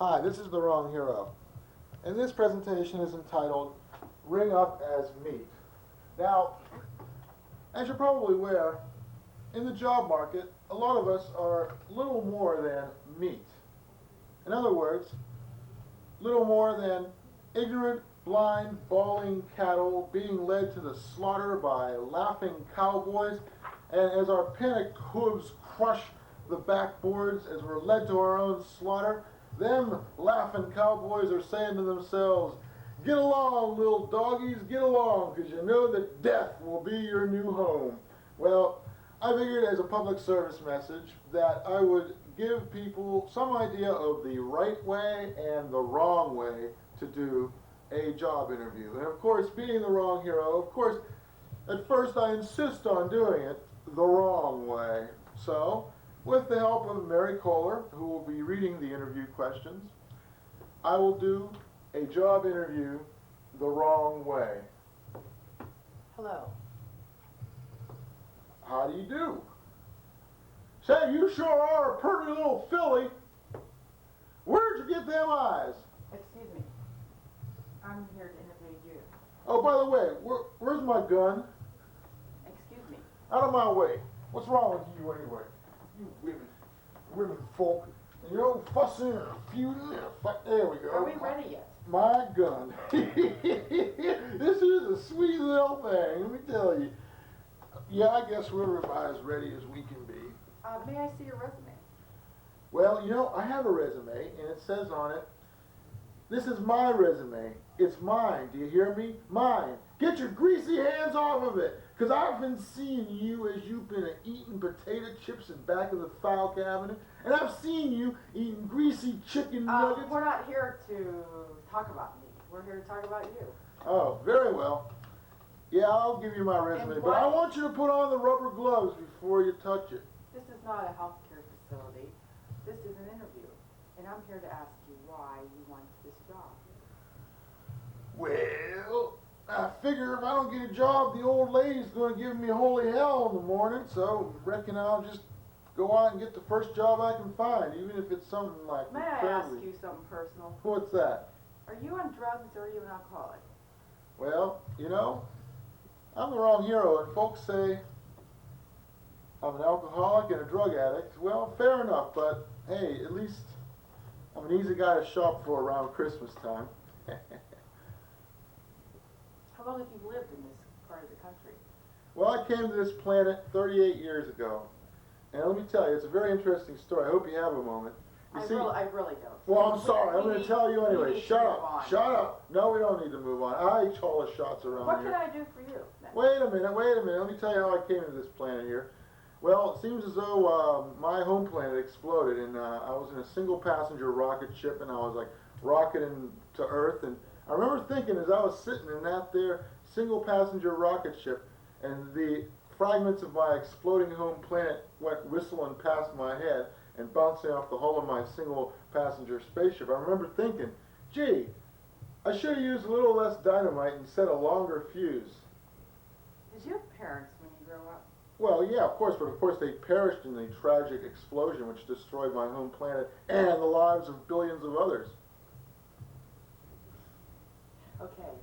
Hi, this is The Wrong Hero, and this presentation is entitled Ring Up as Meat. Now, as you're probably aware, in the job market, a lot of us are little more than meat. In other words, little more than ignorant, blind, bawling cattle being led to the slaughter by laughing cowboys, and as our panicked hooves crush the backboards as we're led to our own slaughter, them laughing cowboys are saying to themselves, "Get along, little doggies, get along, because you know that death will be your new home." Well, I figured as a public service message that I would give people some idea of the right way and the wrong way to do a job interview. And of course, being the wrong hero, of course, at first I insist on doing it the wrong way. So, with the help of Mary Kohler, who will be reading the interview questions, I will do a job interview the wrong way. Hello. How do you do? Say, you sure are a pretty little filly. Where'd you get them eyes? Excuse me. I'm here to interview you. Oh, by the way, where's my gun? Excuse me. Out of my way. What's wrong with you anyway? You women folk. You know, fussing and feuding and there we go. Are we ready yet? My gun. This is a sweet little thing, let me tell you. Yeah, I guess we're about as ready as we can be. May I see your resume? Well, you know, I have a resume, and it says on it, "This is my resume. It's mine. Do you hear me? Mine. Get your greasy hands off of it, because I've been seeing you as you've been eating potato chips in back of the file cabinet, and I've seen you eating greasy chicken nuggets." We're not here to talk about me. We're here to talk about you. Oh, very well. Yeah, I'll give you my resume, but I want you to put on the rubber gloves before you touch it. This is not a healthcare facility. This is an interview, and I'm here to ask you why you want this job. Well, I figure if I don't get a job, the old lady's going to give me holy hell in the morning, so I reckon I'll just go out and get the first job I can find, even if it's something like... May I ask you something personal? What's that? Are you on drugs or are you an alcoholic? Well, you know, I'm the wrong hero, and folks say I'm an alcoholic and a drug addict. Well, fair enough, but hey, at least I'm an easy guy to shop for around Christmas time. How long have you lived in this part of the country? Well, I came to this planet 38 years ago. And let me tell you, it's a very interesting story. I hope you have a moment. I really don't. Well, I'm sorry. I'm going to tell you anyway. Shut up. Shut up. No, we don't need to move on. I call the shots around here. What can I do for you? Wait a minute. Let me tell you how I came to this planet here. Well, it seems as though my home planet exploded, and I was in a single-passenger rocket ship, and I was like rocketing to Earth. And I remember thinking as I was sitting in that there single-passenger rocket ship, and the fragments of my exploding home planet went whistling past my head and bouncing off the hull of my single-passenger spaceship. I remember thinking, gee, I should have used a little less dynamite and set a longer fuse. Did you have parents when you grew up? Well, yeah, of course, but of course they perished in the tragic explosion which destroyed my home planet and the lives of billions of others. Okay,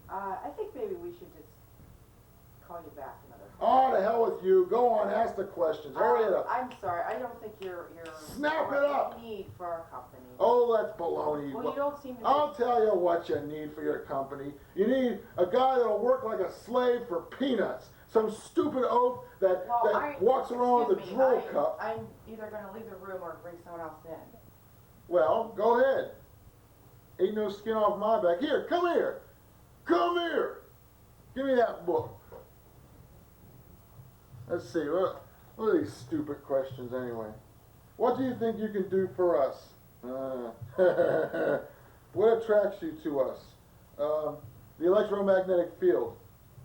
I think maybe we should just call you back another time. Oh, to hell with you. Go on, ask the questions. Hurry it up. I'm sorry, I don't think you're Snap it up. need for our company. Oh, that's baloney. Well, you don't seem to I'll tell you what you need for your company. You need a guy that'll work like a slave for peanuts. Some stupid oaf that walks around with a drool cup. I'm either going to leave the room or bring someone else in. Well, go ahead. Ain't no skin off my back. Here, come here. Come here. Give me that book. Let's see, what are these stupid questions anyway? What do you think you can do for us? What attracts you to us? The electromagnetic field.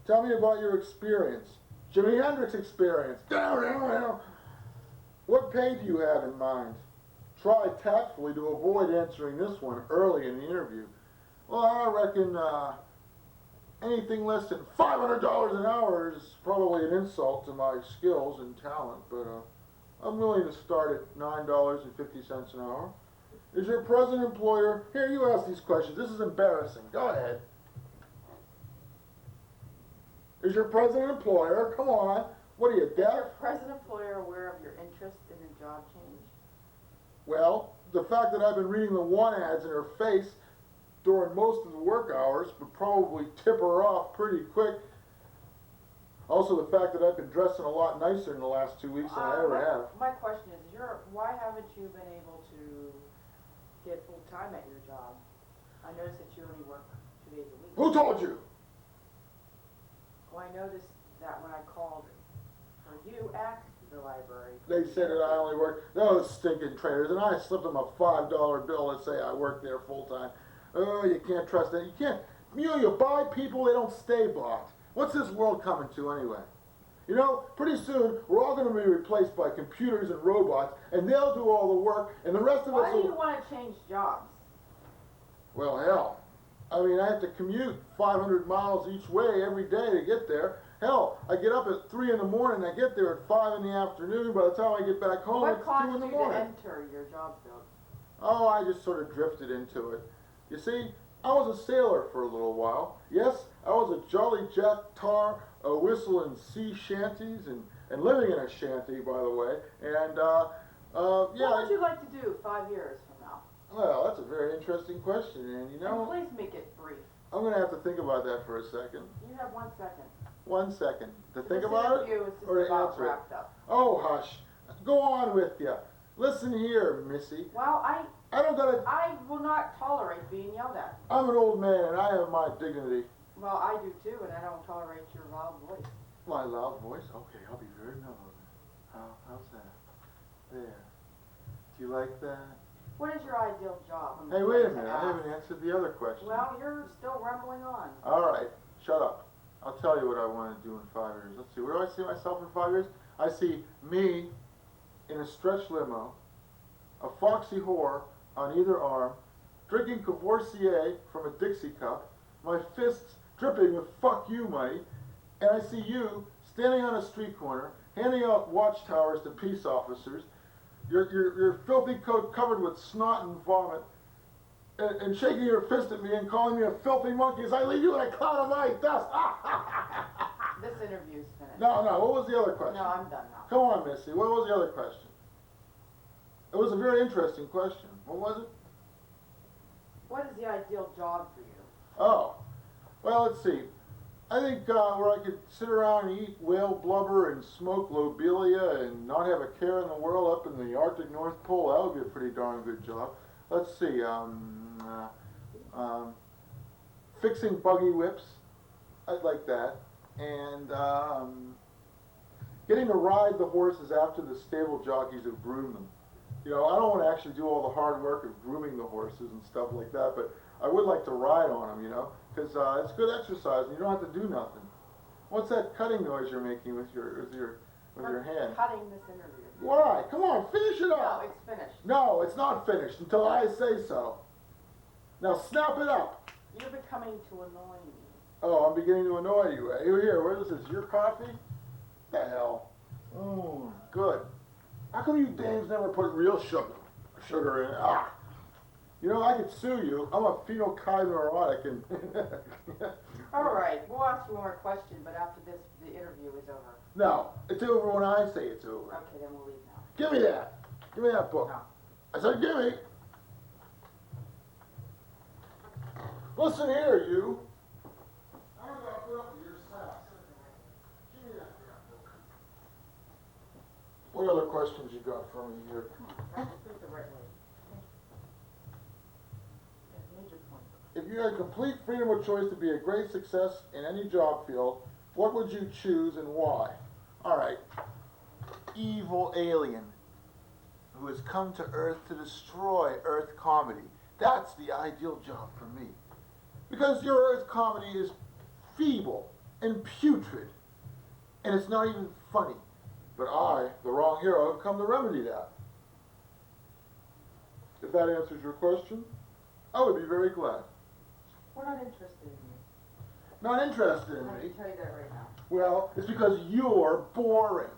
Tell me about your experience. Jimi Hendrix experience. What pay do you have in mind? Try tactfully to avoid answering this one early in the interview. Well, I reckon anything less than $500 an hour is probably an insult to my skills and talent, but I'm willing to start at $9.50 an hour. Is your present employer, here you ask these questions, this is embarrassing, go ahead. Is your present employer, come on, what are you, Is deaf? your present employer aware of your interest in a job change? Well, the fact that I've been reading the want ads in her face during most of the work hours would probably tip her off pretty quick. Also, the fact that I've been dressing a lot nicer in the last 2 weeks than I ever have. My question is, why haven't you been able to get full time at your job? I noticed that you only work 2 days a week. Who told you? Well, I noticed that when I called for you at the library. They said that I only work, those stinking trainers, and I slipped them a $5 bill that say I work there full time. Oh, you can't trust that. You can't, you buy people, they don't stay bought. What's this world coming to anyway? You know, pretty soon, we're all going to be replaced by computers and robots, and they'll do all the work, and the rest of us Why will... do you want to change jobs? Well, hell, I mean, I have to commute 500 miles each way every day to get there. Hell, I get up at 3 in the morning, I get there at 5 in the afternoon. By the time I get back home, What it's 2 caused in the you morning. to enter your job field? Oh, I just sort of drifted into it. You see, I was a sailor for a little while. Yes, I was a Jolly Jack tar, whistling sea shanties, and living in a shanty, by the way. And, yeah. What would you like to do 5 years from now? Well, that's a very interesting question, and you know... And please make it brief. I'm going to have to think about that for a second. You have 1 second. 1 second. To think This about it? interview is just Or to about answer it? wrapped up. Oh, hush. Go on with you. Listen here, Missy. Well, I don't gotta... I will not tolerate being yelled at. I'm an old man, and I have my dignity. Well, I do too, and I don't tolerate your loud voice. My loud voice? Okay, I'll be very mellow then. How's that? There. Do you like that? What is your ideal job? Hey, wait a minute. I haven't answered the other question. Well, you're still rumbling on. All right. Shut up. I'll tell you what I want to do in 5 years. Let's see. Where do I see myself in 5 years? I see me in a stretch limo, a foxy whore on either arm, drinking Courvoisier from a Dixie cup, my fists dripping with fuck you money, and I see you standing on a street corner, handing out watchtowers to peace officers, your filthy coat covered with snot and vomit, and shaking your fist at me and calling me a filthy monkey as I leave you in a cloud of white dust. This interview's finished. No, what was the other question? No, I'm done now. Come on, Missy, what was the other question? It was a very interesting question. What was it? What is the ideal job for you? Oh, well, let's see. I think where I could sit around and eat whale blubber and smoke lobelia and not have a care in the world up in the Arctic North Pole, that would be a pretty darn good job. Let's see, fixing buggy whips, I'd like that. And getting to ride the horses after the stable jockeys have groomed them. You know, I don't want to actually do all the hard work of grooming the horses and stuff like that, but I would like to ride on them, you know, because it's good exercise and you don't have to do nothing. What's that cutting noise you're making with your hand? Cutting this interview. Why? Come on, finish it No, up. it's finished. No, it's not finished until I say so. Now snap it up. You're becoming to annoy me. Oh, I'm beginning to annoy you. Here, what is this? Your coffee? The hell? Good. How come you dames never put real sugar in it? You know, I could sue you. I'm a phenylkyberneurotic and... All right, we'll ask you one more question, but after this, the interview is over. No, it's over when I say it's over. Okay, then we'll leave now. Give me that. Give me that book. No. I said, give me. Listen here, you. I'm going to put up with your sass. Give me that damn book. What other questions you got for me here? Come on, practice it the right way. Major point. If you had complete freedom of choice to be a great success in any job field, what would you choose and why? All right. Evil alien who has come to Earth to destroy Earth comedy. That's the ideal job for me. Because your Earth comedy is feeble and putrid, and it's not even funny. But I, the wrong hero, have come to remedy that. If that answers your question, I would be very glad. We're not interested in you. Not interested in I me? can tell you that right now. Well, it's because you're boring.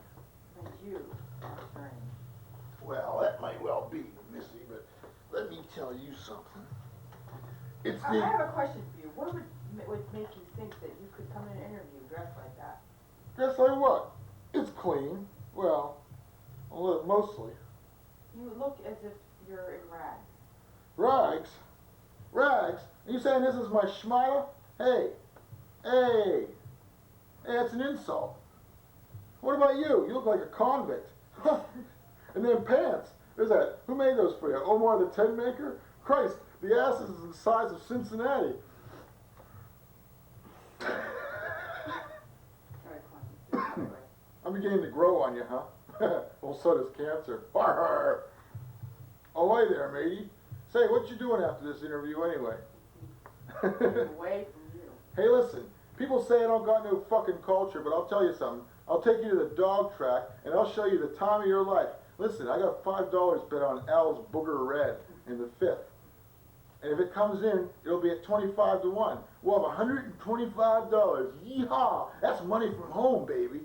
And you are strange. Well, that might well be, Missy, but let me tell you something. It's I the... have a question for you. What would make you think that you could come in an interview dressed like that? Guess like what? It's clean. Well, mostly. You look as if you're in rags. Rags? Rags? Are you saying this is my schmata? Hey, hey, that's an insult. What about you? You look like a convict. And then pants. There's that. Who made those for you? Omar the tent maker? Christ, the ass is the size of Cincinnati. I'm beginning to grow on you, huh? Well, so does cancer. Oh, hey there, matey. Say, what you doing after this interview anyway? Away from you. Hey, listen. People say I don't got no fucking culture, but I'll tell you something. I'll take you to the dog track, and I'll show you the time of your life. Listen, I got $5 bet on Al's Booger Red in the 5th. And if it comes in, it'll be at 25 to 1. We'll have $125. Yeehaw! That's money from home, baby.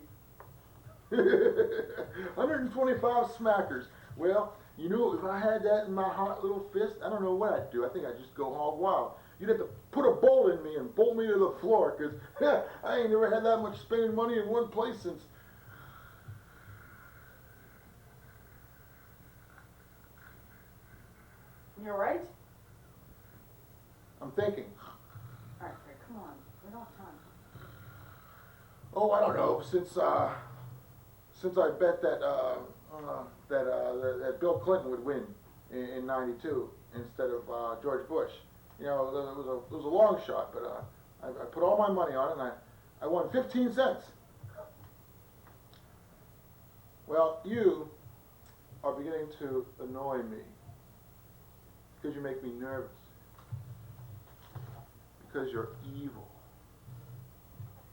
125 smackers. Well, you know, if I had that in my hot little fist, I don't know what I'd do. I think I'd just go hog wild. You'd have to put a bolt in me and bolt me to the floor, because I ain't never had that much spending money in one place since... You alright? I'm thinking. Alright, come on. We don't have time. Oh, I don't know. Since I bet that that Bill Clinton would win in '92 instead of George Bush. You know, it was a long shot, but I put all my money on it, and I won 15 cents. Well, you are beginning to annoy me because you make me nervous. Because you're evil.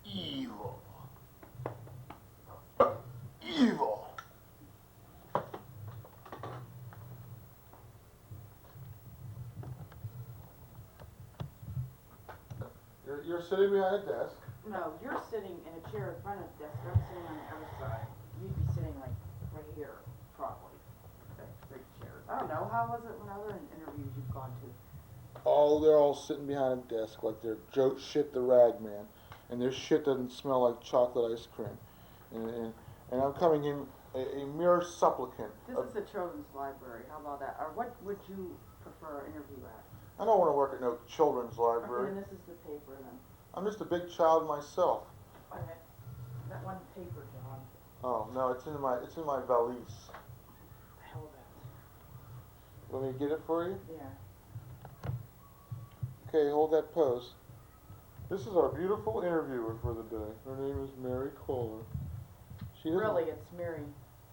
Evil. Evil. You're sitting behind a desk. No, you're sitting in a chair in front of the desk. I'm sitting on the other side. You'd be sitting like right here, probably. Like 3 chairs. I don't know. How was it when other interviews you've gone to? Oh, they're all sitting behind a desk like they're Joe Shit the Rag Man, and their shit doesn't smell like chocolate ice cream. And I'm coming in a mere supplicant. This is the children's library. How about that? Or what would you prefer an interview at? I don't want to work at no children's library. Okay, then this is the paper then. I'm just a big child myself. Wait a minute. That one paper, John. Oh no, it's in my valise. What the hell is that? Want me to get it for you? Yeah. Okay, hold that pose. This is our beautiful interviewer for the day. Her name is Mary Kohler. Really, it's Mary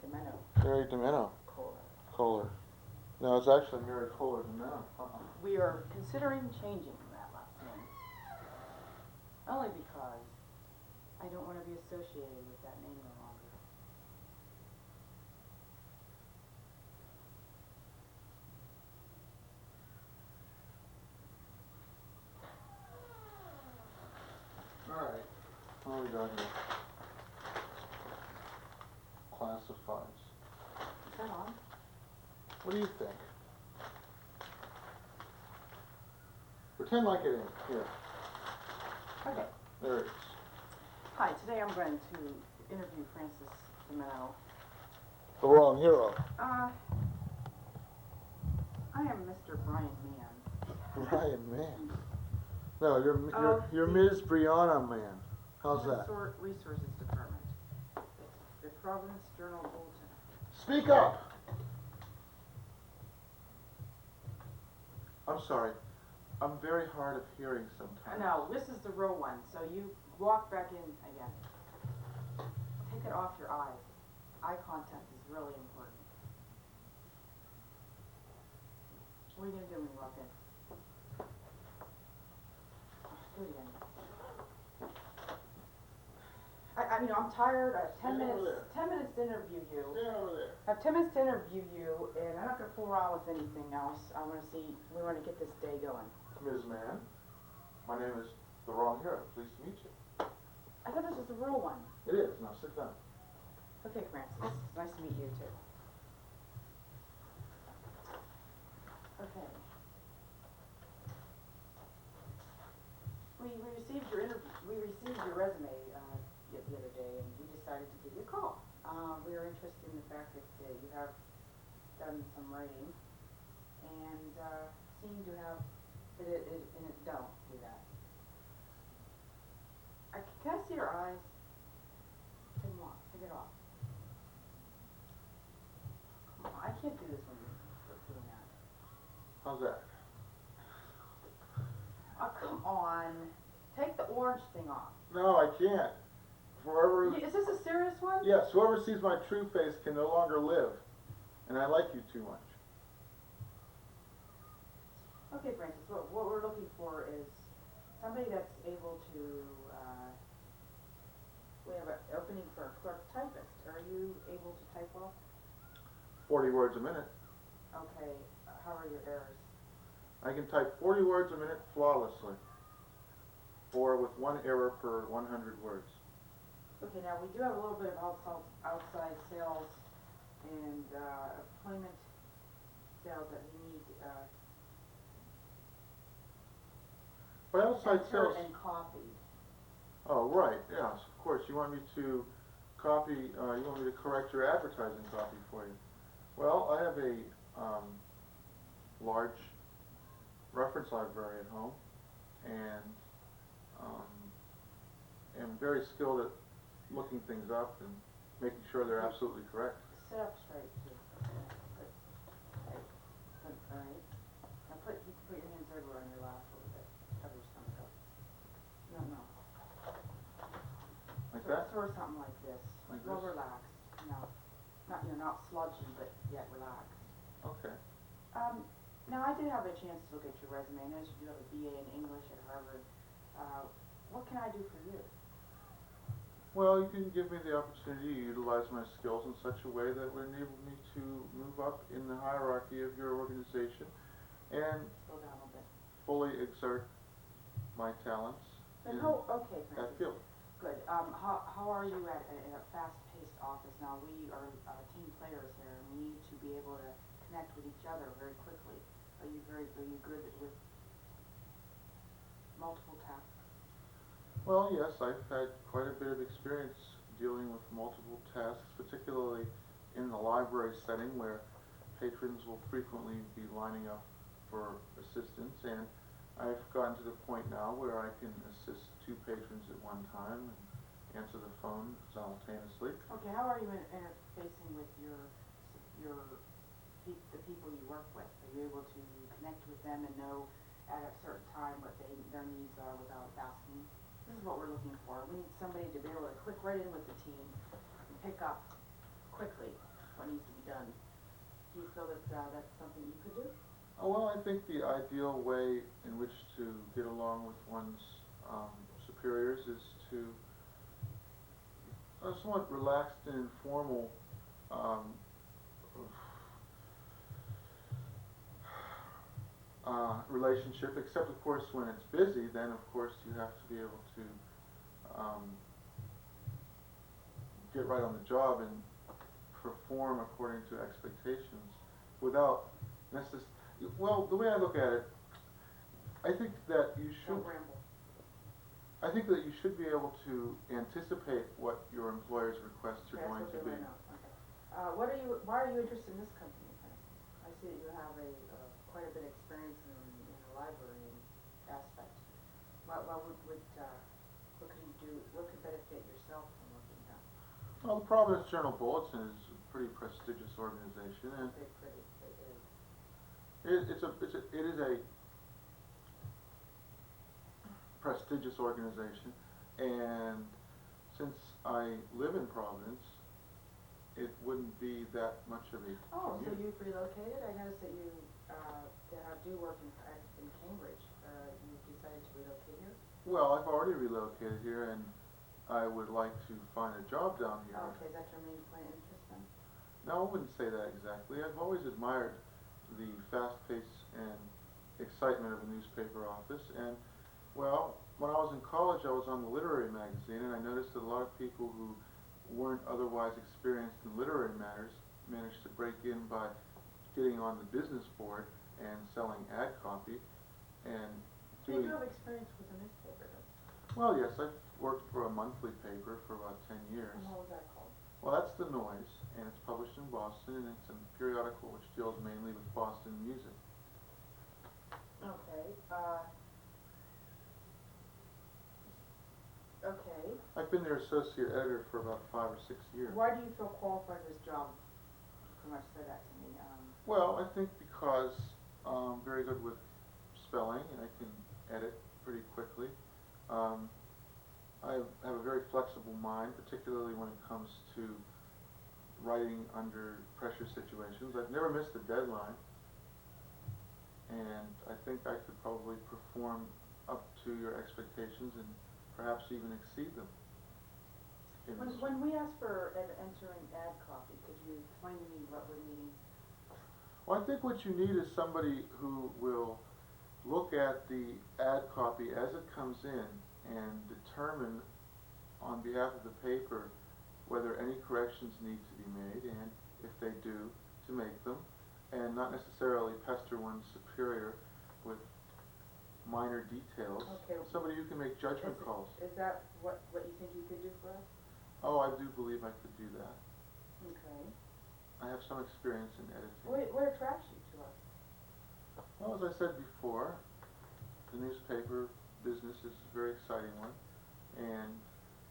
DiMenno. Mary DiMenno. Kohler. No, it's actually Mary Kohler DiMenno. We are considering changing that last name. Only because I don't want to be associated with that name no longer. Alright, what have we got here? Classifieds. Is that on? What do you think? Pretend like it ain't. Here. Okay. There it is. Hi, today I'm going to interview Francis DiMenno. The wrong hero. I am Mr. Brian Mann. Brian Mann. No, you're Ms. Brianna Mann. How's that? Human Resources Department. The Providence Journal Bulletin. Speak up! I'm sorry. I'm very hard of hearing sometimes. No, this is the real one, so you walk back in again. Take it off your eyes. Eye contact is really important. What are you going to do when you walk in? Do it again. I'm tired. I have 10 minutes. 10 minutes to interview you. Stand over there. I have 10 minutes to interview you, and I'm not going to fool around with anything else. I want to see. We want to get this day going. Ms. Mann, my name is the wrong hero. Pleased to meet you. I thought this was the real one. It is. Now sit down. Okay, Francis. Nice to meet you too. Okay. that you have done some writing and seem to have, but and it don't do that. Can I see your eyes? Take them off, take it off. Come on, I can't do this when you're doing that. How's that? Oh, come on. Take the orange thing off. No, I can't. Forever. Is this a serious one? Yes, whoever sees my true face can no longer live. And I like you too much. Okay, Francis, what we're looking for is somebody that's able to, we have an opening for a clerk typist. Are you able to type well? 40 words a minute. Okay, how are your errors? I can type 40 words a minute flawlessly. Or with one error per 100 words. Okay, now we do have a little bit of outside sales and employment sales that we need By outside entered sales. and copied. Oh, right, yes, of course. You want me to copy, you want me to correct your advertising copy for you. Well, I have a large reference library at home, and am very skilled at looking things up and making sure they're absolutely correct. Sit up straight, too. Good. Okay. Good. All right. Now you can put your hands everywhere on your lap a little bit. Cover your stomach up. No. Like that? Sort of something like this. Like Well, this? relaxed. No. Not sludgy, but yet relaxed. Okay. Now I did have a chance to look at your resume. I noticed you do have a BA in English at Harvard. What can I do for you? Well, you can give me the opportunity to utilize my skills in such a way that would enable me to move up in the hierarchy of your organization and Slow down a little bit. fully exert my talents in Okay, that Francis. field. Good. How are you at a fast-paced office now? We are team players here, and we need to be able to connect with each other very quickly. Are you good with multiple tasks? Well, yes, I've had quite a bit of experience dealing with multiple tasks, particularly in the library setting where patrons will frequently be lining up for assistance, and I've gotten to the point now where I can assist 2 patrons at one time and answer the phone simultaneously. Okay, how are you interfacing with the people you work with? Are you able to connect with them and know at a certain time what their needs are without asking? This is what we're looking for. We need somebody to be able to click right in with the team and pick up quickly what needs to be done. Do you feel that that's something you could do? Oh, well, I think the ideal way in which to get along with one's superiors is to a somewhat relaxed and informal relationship, except of course when it's busy, then of course you have to be able to get right on the job and perform according to expectations without well, the way I look at it, I think that you should Don't ramble. I think that you should be able to anticipate what your employer's requests are Okay, going that's to what be. we're doing right now. Okay. Why are you interested in this company, Francis? I see that you have quite a bit of experience in the library aspect. What could you do? What could benefit yourself from working here? Well, the Providence Journal Bulletin is a pretty prestigious organization, and It is. it is a prestigious organization, and since I live in Providence, it wouldn't be that much of a Oh, so commute. you've relocated? I noticed that you do work in Cambridge. You decided to relocate here? Well, I've already relocated here, and I would like to find a job down here. Oh, okay, is that your main point of interest then? No, I wouldn't say that exactly. I've always admired the fast pace and excitement of a newspaper office, and well, when I was in college I was on the literary magazine, and I noticed that a lot of people who weren't otherwise experienced in literary matters managed to break in by getting on the business board and selling ad copy and So you doing... do have experience with the newspaper then? Well, yes, I've worked for a monthly paper for about 10 years. And what was that called? Well, that's The Noise, and it's published in Boston, and it's a periodical which deals mainly with Boston music. Okay, okay. I've been their associate editor for about 5 or 6 years. Why do you feel qualified for this job? Pretty much said that to me. Well, I think because I'm very good with spelling and I can edit pretty quickly. I have a very flexible mind, particularly when it comes to writing under pressure situations. I've never missed a deadline, and I think I could probably perform up to your expectations and perhaps even exceed them. When we ask for entering ad copy, could you explain to me what we're needing? Well, I think what you need is somebody who will look at the ad copy as it comes in and determine on behalf of the paper whether any corrections need to be made, and if they do, to make them, and not necessarily pester one's superior with minor details. Okay. Somebody who can make judgment calls. Is that what you think you could do for us? Oh, I do believe I could do that. Okay. I have some experience in editing. What attracts you to us? Well, as I said before, the newspaper business is a very exciting one, and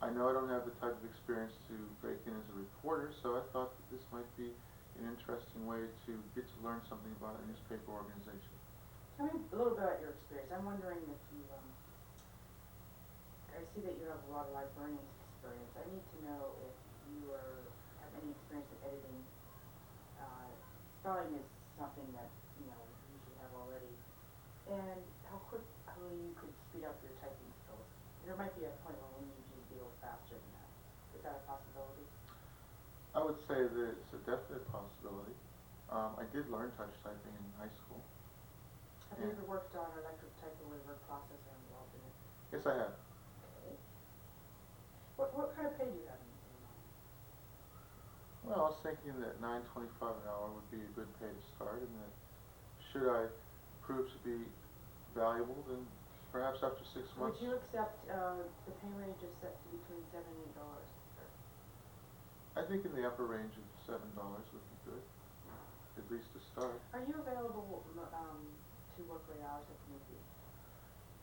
I know I don't have the type of experience to break in as a reporter, so I thought that this might be an interesting way to get to learn something about a newspaper organization. Tell me a little bit about your experience. I'm wondering if you, I see that you have a lot of librarian experience. I need to know if you have any experience in editing. Spelling is something that, you should have already. And how quickly you could speed up your typing skills. There might be a point where we need you to be a little faster than that. Is that a possibility? I would say that it's a definite possibility. I did learn touch typing in high school. Have you ever worked on electric type or word processor involved in it? Yes, I have. Okay. What kind of pay do you have in mind? Well, I was thinking that $9.25 an hour would be a good pay to start, and that should I prove to be valuable, then perhaps after 6 months. Would you accept, the pay range is set to between $7 and $8, sir? I think in the upper range of $7 would be good, at least to start. Are you available, to work late hours if need be?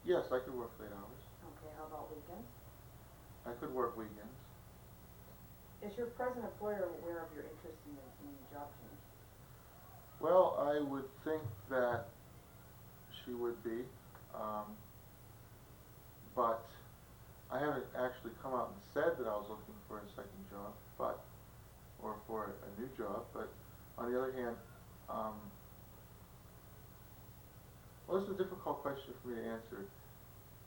Yes, I could work late hours. Okay, how about weekends? I could work weekends. Is your present employer aware of your interest in the job change? Well, I would think that she would be, but I haven't actually come out and said that I was looking for a second job, or for a new job, but on the other hand, well, this is a difficult question for me to answer.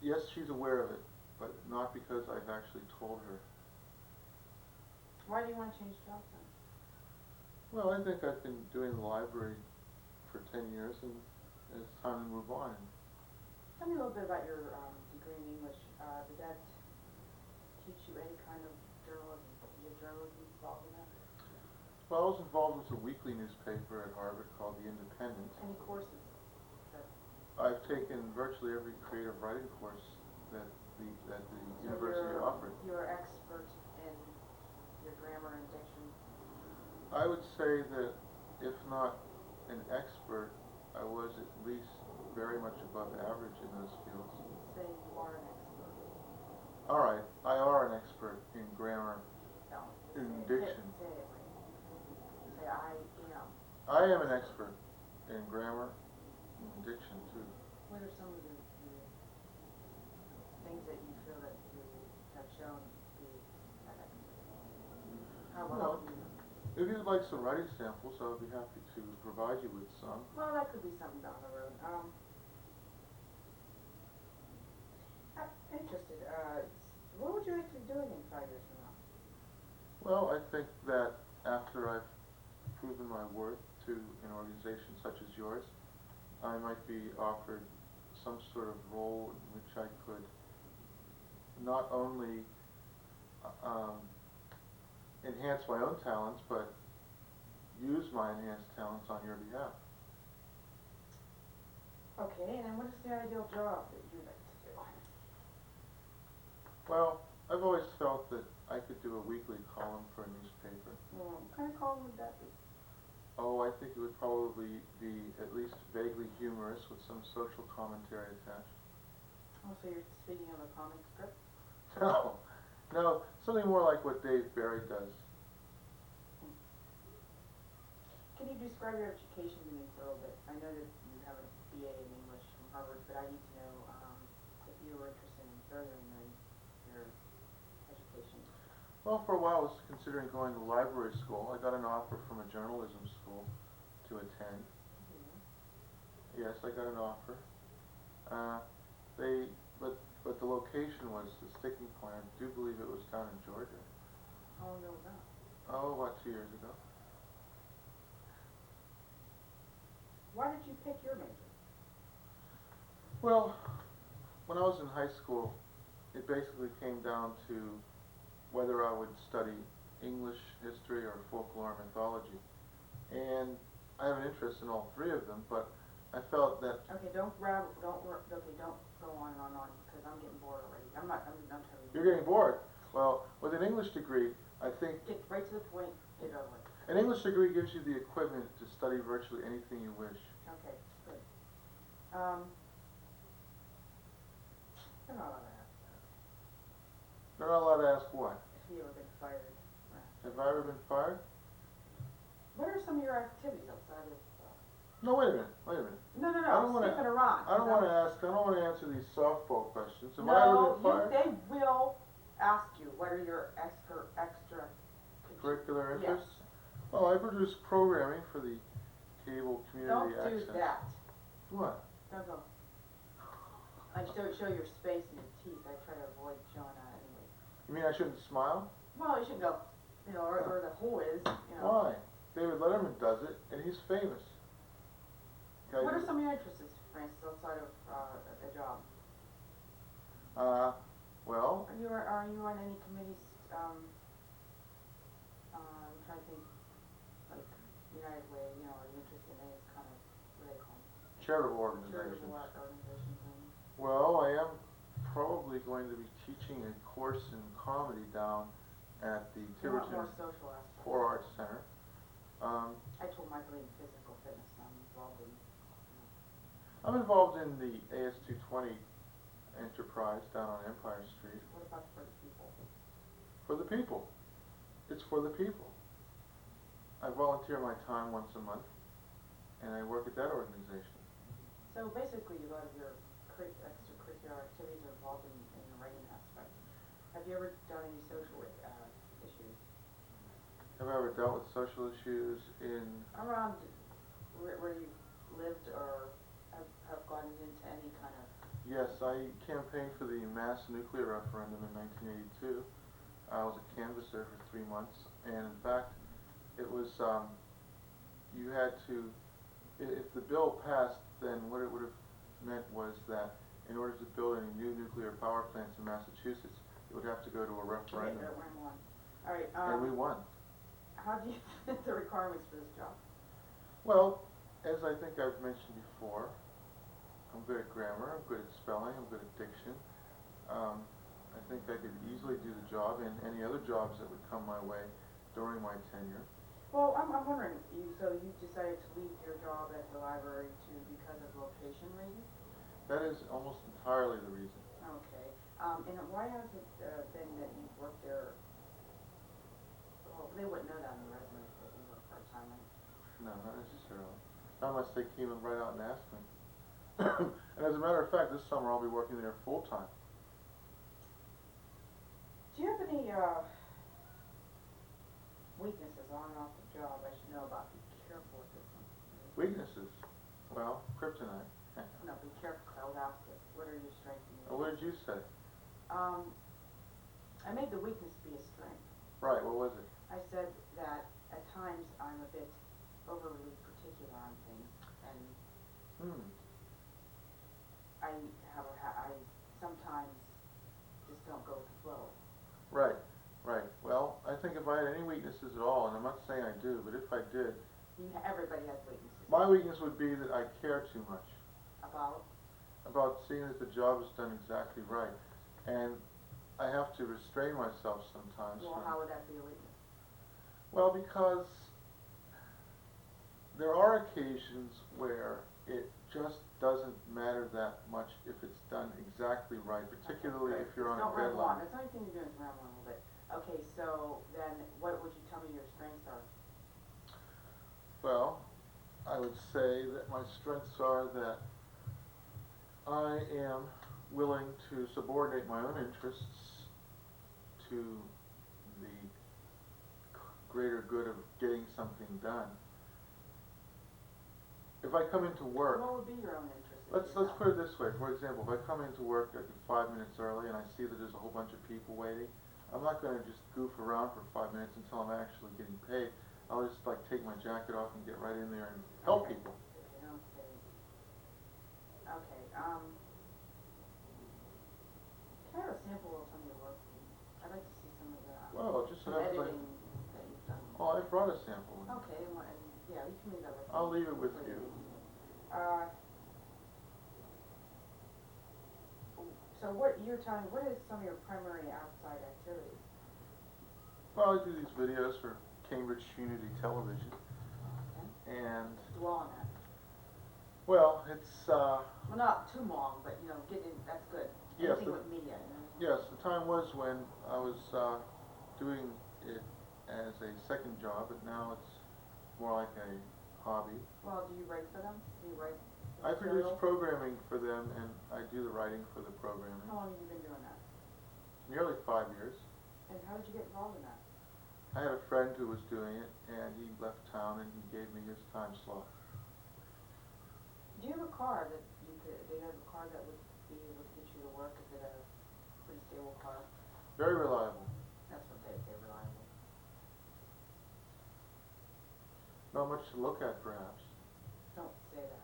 Yes, she's aware of it, but not because I've actually told her. Why do you want to change jobs then? Well, I think I've been doing the library for 10 years, and it's time to move on. Tell me a little bit about your degree in English. Did that teach you any kind of journalism? Your journalism involved in that? Well, I was involved with a weekly newspaper at Harvard called The Independent. Any courses? I've taken virtually every creative writing course that the university offered. You're expert in your grammar and diction? I would say that if not an expert, I was at least very much above average in those fields. Say you are an expert. All right, I are an expert in grammar, No. in diction. Say it right. Say I am. I am an expert in grammar and diction too. What are some of the things that you feel that you have shown to be an expert? How well do you know? If you'd like some writing samples, I would be happy to provide you with some. Well, that could be something down the road. I'm interested. What would you like to be doing in 5 years from now? Well, I think that after I've proven my worth to an organization such as yours, I might be offered some sort of role in which I could not only enhance my own talents, but use my enhanced talents on your behalf. Okay, and then what is the ideal job that you'd like to do? Well, I've always felt that I could do a weekly column for a newspaper. Well, what kind of column would that be? Oh, I think it would probably be at least vaguely humorous with some social commentary attached. Oh, so you're speaking of a comic strip? No, no, something more like what Dave Barry does. Can you describe your education to me for a little bit? I know that you have a BA in English from Harvard, but I need to know if you were interested in furthering your education. Well, for a while I was considering going to library school. I got an offer from a journalism school to attend. Yeah. Yes, I got an offer. But the location was the sticking point. I do believe it was down in Georgia. How long ago was that? Oh, about 2 years ago. Why did you pick your major? Well, when I was in high school, it basically came down to whether I would study English, history, or folklore and mythology. And I have an interest in all three of them, but I felt that... Okay, don't go on and on, because I'm getting bored already. I'm telling you. You're getting bored. Well, with an English degree, I think... Get right to the point, get over it. An English degree gives you the equipment to study virtually anything you wish. Okay, good. You're not allowed to ask that. You're not allowed to ask what? If you ever been fired. Have I ever been fired? What are some of your activities outside of... No, wait a minute. No, I don't wanna- skipping around. I don't want to answer these softball questions. Have I ever been fired? They will ask you, what are your extra Curricular Yes. interests? Well, I produce programming for the cable community Don't access. do that. What? Don't go. I show your space and your teeth. I try to avoid showing that anyway. You mean I shouldn't smile? Well, you should go, or the who is, Why? David Letterman does it, and he's famous. What are some of your interests, Francis, outside of a job? Well... Are you on any committees, I'm trying to think, like United Way, are you interested in any kind of, what do they call them? Charitable organizations. Charitable organizations. Well, I am probably going to be teaching a course in comedy down at the Tiverton More social aspects. Four Arts Center. I told Michael in physical fitness, I'm involved in. I'm involved in the AS220 enterprise down on Empire Street. What about for the people? For the people. It's for the people. I volunteer my time once a month, and I work at that organization. So basically, a lot of your extracurricular activities are involved in the writing aspect. Have you ever done any social issues? Have I ever dealt with social issues in... Around where you lived, or have gotten into any kind of... Yes, I campaigned for the mass nuclear referendum in 1982. I was a canvasser for 3 months, and in fact, it was, you had to, if the bill passed, then what it would have meant was that in order to build any new nuclear power plants in Massachusetts, it would have to go to a referendum. Okay, that won. All right. And we won. How do you fit the requirements for this job? Well, as I think I've mentioned before, I'm good at grammar, I'm good at spelling, I'm good at diction. I think I could easily do the job and any other jobs that would come my way during my tenure. Well, I'm wondering, so you decided to leave your job at the library because of location reasons? That is almost entirely the reason. Okay. And why has it been that you've worked there? Well, they wouldn't know that on the resume that you work part-time, right? No, not necessarily. Not unless they came right out and asked me. And as a matter of fact, this summer I'll be working there full-time. Do you have any weaknesses on and off the job I should know about? Be careful with this one. Weaknesses? Well, kryptonite. No, be careful, 'cause I was asked it. What are your strengths and Well, what did you say? I made the weakness be a strength. Right, what was it? I said that at times I'm a bit overly particular on things, and I sometimes just don't go with the flow. Right. Well, I think if I had any weaknesses at all, and I'm not saying I do, but if I did, Everybody has weaknesses. my weakness would be that I care too much About? about seeing that the job is done exactly right. And I have to restrain myself sometimes. Well, how would that be a weakness? Well, because there are occasions where it just doesn't matter that much if it's done exactly right, particularly if you're on a Don't ramble on. deadline. That's the only thing you're doing is rambling a little bit. Okay, so then what would you tell me your strengths are? Well, I would say that my strengths are that I am willing to subordinate my own interests to the greater good of getting something done. If I come into work, What would be your own interest? let's put it this way. For example, if I come into work like 5 minutes early and I see that there's a whole bunch of people waiting, I'm not going to just goof around for 5 minutes until I'm actually getting paid. I'll just like take my jacket off and get right in there and help people. Okay. Okay. Can I have a sample of some of your work? I'd like to see some of the Well, just some have like, editing that you've done. oh, I brought a sample. Okay, and yeah, you can leave that with me. I'll leave it with you. So what you're telling, what is some of your primary outside activities? Well, I do these videos for Cambridge Community Television, Okay. and Dwell on that. well, it's Well, not too long, but you know, that's good. Yes, Anything with media. yes. The time was when I was doing it as a second job, but now it's more like a hobby. Well, do you write for them? Do you write I produce material? programming for them, and I do the writing for the programming. How long have you been doing that? Nearly 5 years. And how did you get involved in that? I had a friend who was doing it, and he left town, and he gave me his time slot. Do you have a car that you could? Do you have a car that would be able to get you to work? Is it a pretty stable car? Very reliable. That's what they say, reliable. Not much to look at, perhaps. Don't say that.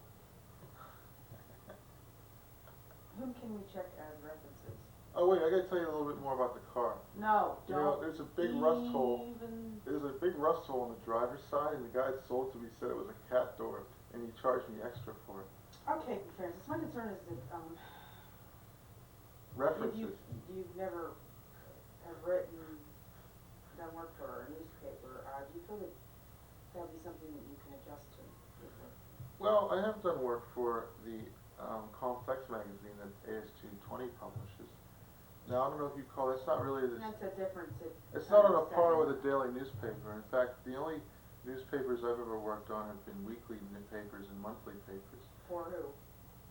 Whom can we check as references? Oh wait, I gotta tell you a little bit more about the car. No, You know, don't. there's a big rust hole. Even. There's a big rust hole on the driver's side, and the guy that sold it to me said it was a cat door, and he charged me extra for it. Okay, Francis. My concern is that References. you've never have written, done work for a newspaper. Do you feel that that would be something that you can adjust to? Well, I have done work for the Complex magazine that AS220 publishes. Now, I don't know if you call it, it's not really this. That's a difference. It's not on a par with a daily newspaper. In fact, the only newspapers I've ever worked on have been weekly papers and monthly papers. For who?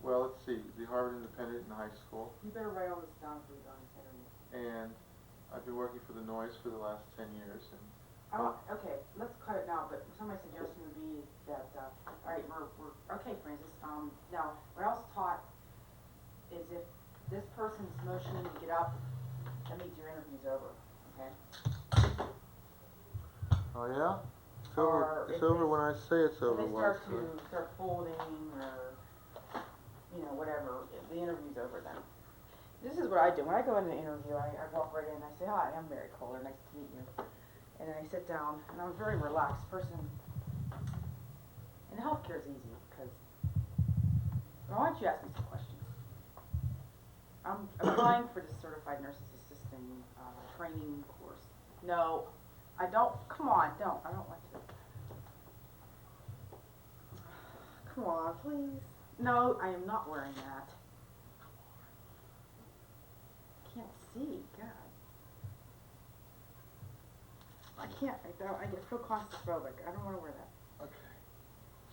Well, let's see, the Harvard Independent in high school, You better write all this down for you on this interview. and I've been working for the Noise for the last 10 years. And Okay, let's cut it now, but some of my suggestion would be that, all right, we're, okay, Francis, now, what I was taught is if this person's motioning to get up, that means your interview's over, okay? oh yeah? It's Or over, it's if over they- when I say it's over. If they Wes. start folding or, you know, whatever, the interview's over then. This is what I do, when I go in an interview, I walk right in, I say, hi, I'm Mary Kohler, nice to meet you. And then I sit down, and I'm a very relaxed person. And healthcare is easy, because, well, why don't you ask me some questions? I'm applying for the Certified Nurses Assistant, training course. No, I don't, come on, don't, I don't want to. Come on, please. No, I am not wearing that. Can't see, God. I can't, I get so claustrophobic, I don't wanna wear that. Okay.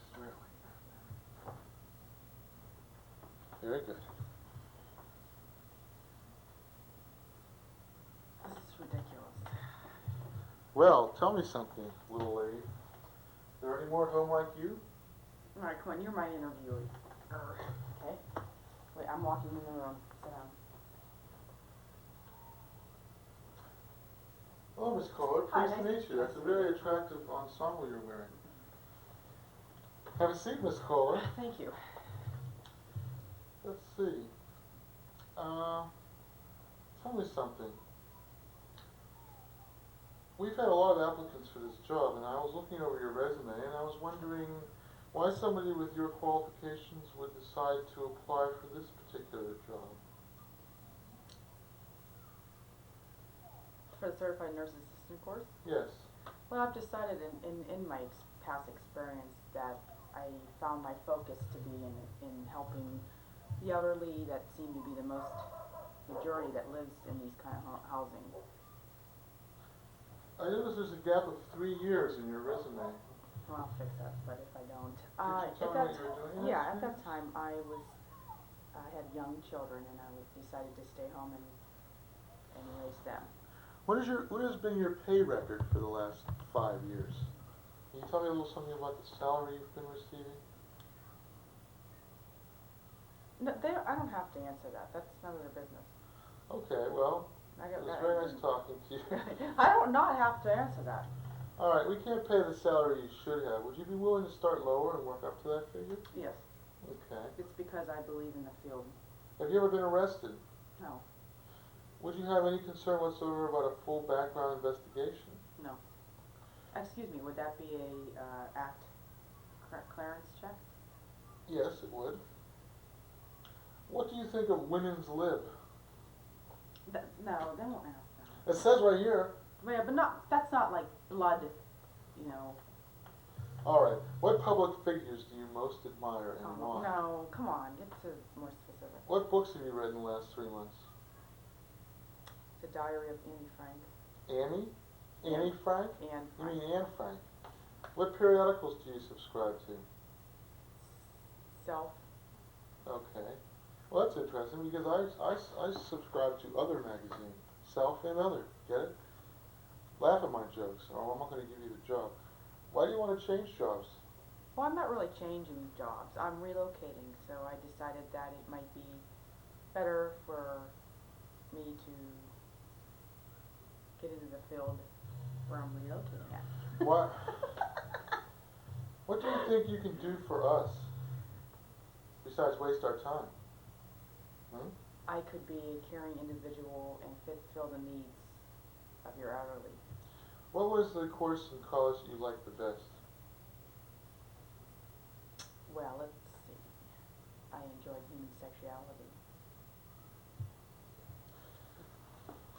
Just wear it like that. Very good. This is ridiculous. Well, tell me something, little lady. Are there any more at home like you? Alright, come on, you're my interviewer. Okay? Wait, I'm walking in the room. Sit down. Hello, Miss Kohler. Hi, Pleased to nice meet you. That's a very attractive ensemble you're wearing. Have a seat, Miss Kohler. Thank you. Let's see. Tell me something. We've had a lot of applicants for this job, and I was looking over your resume, and I was wondering why somebody with your qualifications would decide to apply for this particular job. for the certified nurse assistant course? Yes. Well, I've decided in my past experience that I found my focus to be in helping the elderly that seem to be the most majority that lives in these kind of housing. I notice there's a gap of 3 years in your resume. Well, I'll fix that, but if I don't, Could you tell me what you were doing? yeah, at that time I had young children and I decided to stay home and raise them. What has been your pay record for the last 5 years? Can you tell me a little something about the salary you've been receiving? No, I don't have to answer that. That's none of their business. Okay, well, it was very nice talking to you. I don't not have to answer that. All right, we can't pay the salary you should have. Would you be willing to start lower and work up to that figure? Yes. Okay. It's because I believe in the field. Have you ever been arrested? No. Would you have any concern whatsoever about a full background investigation? No. Excuse me, would that be a act clearance check? Yes, it would. What do you think of women's lib? No, they won't ask that. It says right here. Yeah, but that's not like blood, you know. All right. What public figures do you most admire and why? No, come on, get to more specific. What books have you read in the last 3 months? The Diary of Anne Frank. Annie? Annie Frank? Anne You Frank. mean Anne Frank. What periodicals do you subscribe to? Self. Okay. Well, that's interesting because I subscribe to other magazines. Self and Other. Get it? Laugh at my jokes or I'm not going to give you the job. Why do you want to change jobs? Well, I'm not really changing jobs. I'm relocating, so I decided that it might be better for me to get into the field where I'm relocating at. What do you think you can do for us besides waste our time? Hmm? I could be a caring individual and fill the needs of your elderly. What was the course in college you liked the best? Well, let's see. I enjoyed human sexuality.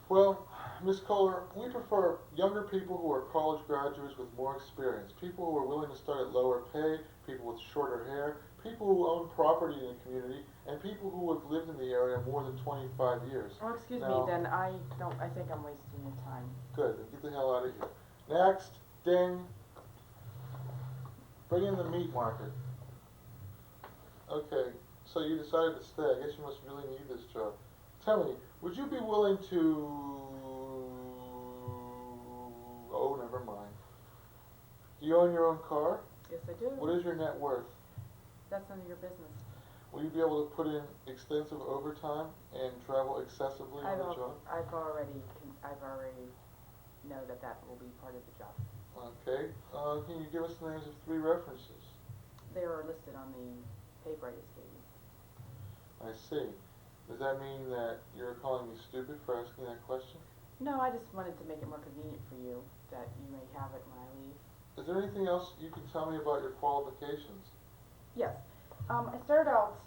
Well, Ms. Kohler, we prefer younger people who are college graduates with more experience, people who are willing to start at lower pay, people with shorter hair, people who own property in the community, and people who have lived in the area more than 25 years. Oh, excuse Now, me, then I think I'm wasting your time. Good, then get the hell out of here. Next, ding. Bring in the meat market. Okay, so you decided to stay. I guess you must really need this job. Tell me, would you be willing to... Oh, never mind. Do you own your own car? Yes, I do. What is your net worth? That's none of your business. Will you be able to put in extensive overtime and travel excessively on the job? I've already know that will be part of the job. Okay. Can you give us the names of 3 references? They are listed on the paper I just gave you. I see. Does that mean that you're calling me stupid for asking that question? No, I just wanted to make it more convenient for you that you may have it when I leave. Is there anything else you can tell me about your qualifications? Yes. I started out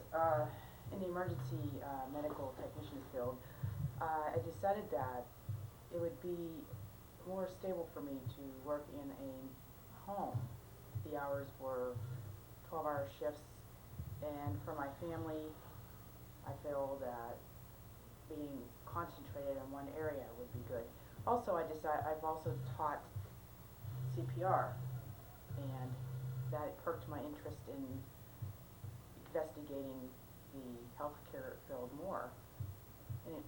in the emergency medical technician field. I decided that it would be more stable for me to work in a home. The hours were 12-hour shifts, and for my family, I feel that being concentrated in one area would be good. Also, I've also taught CPR, and that perked my interest in investigating the healthcare field more.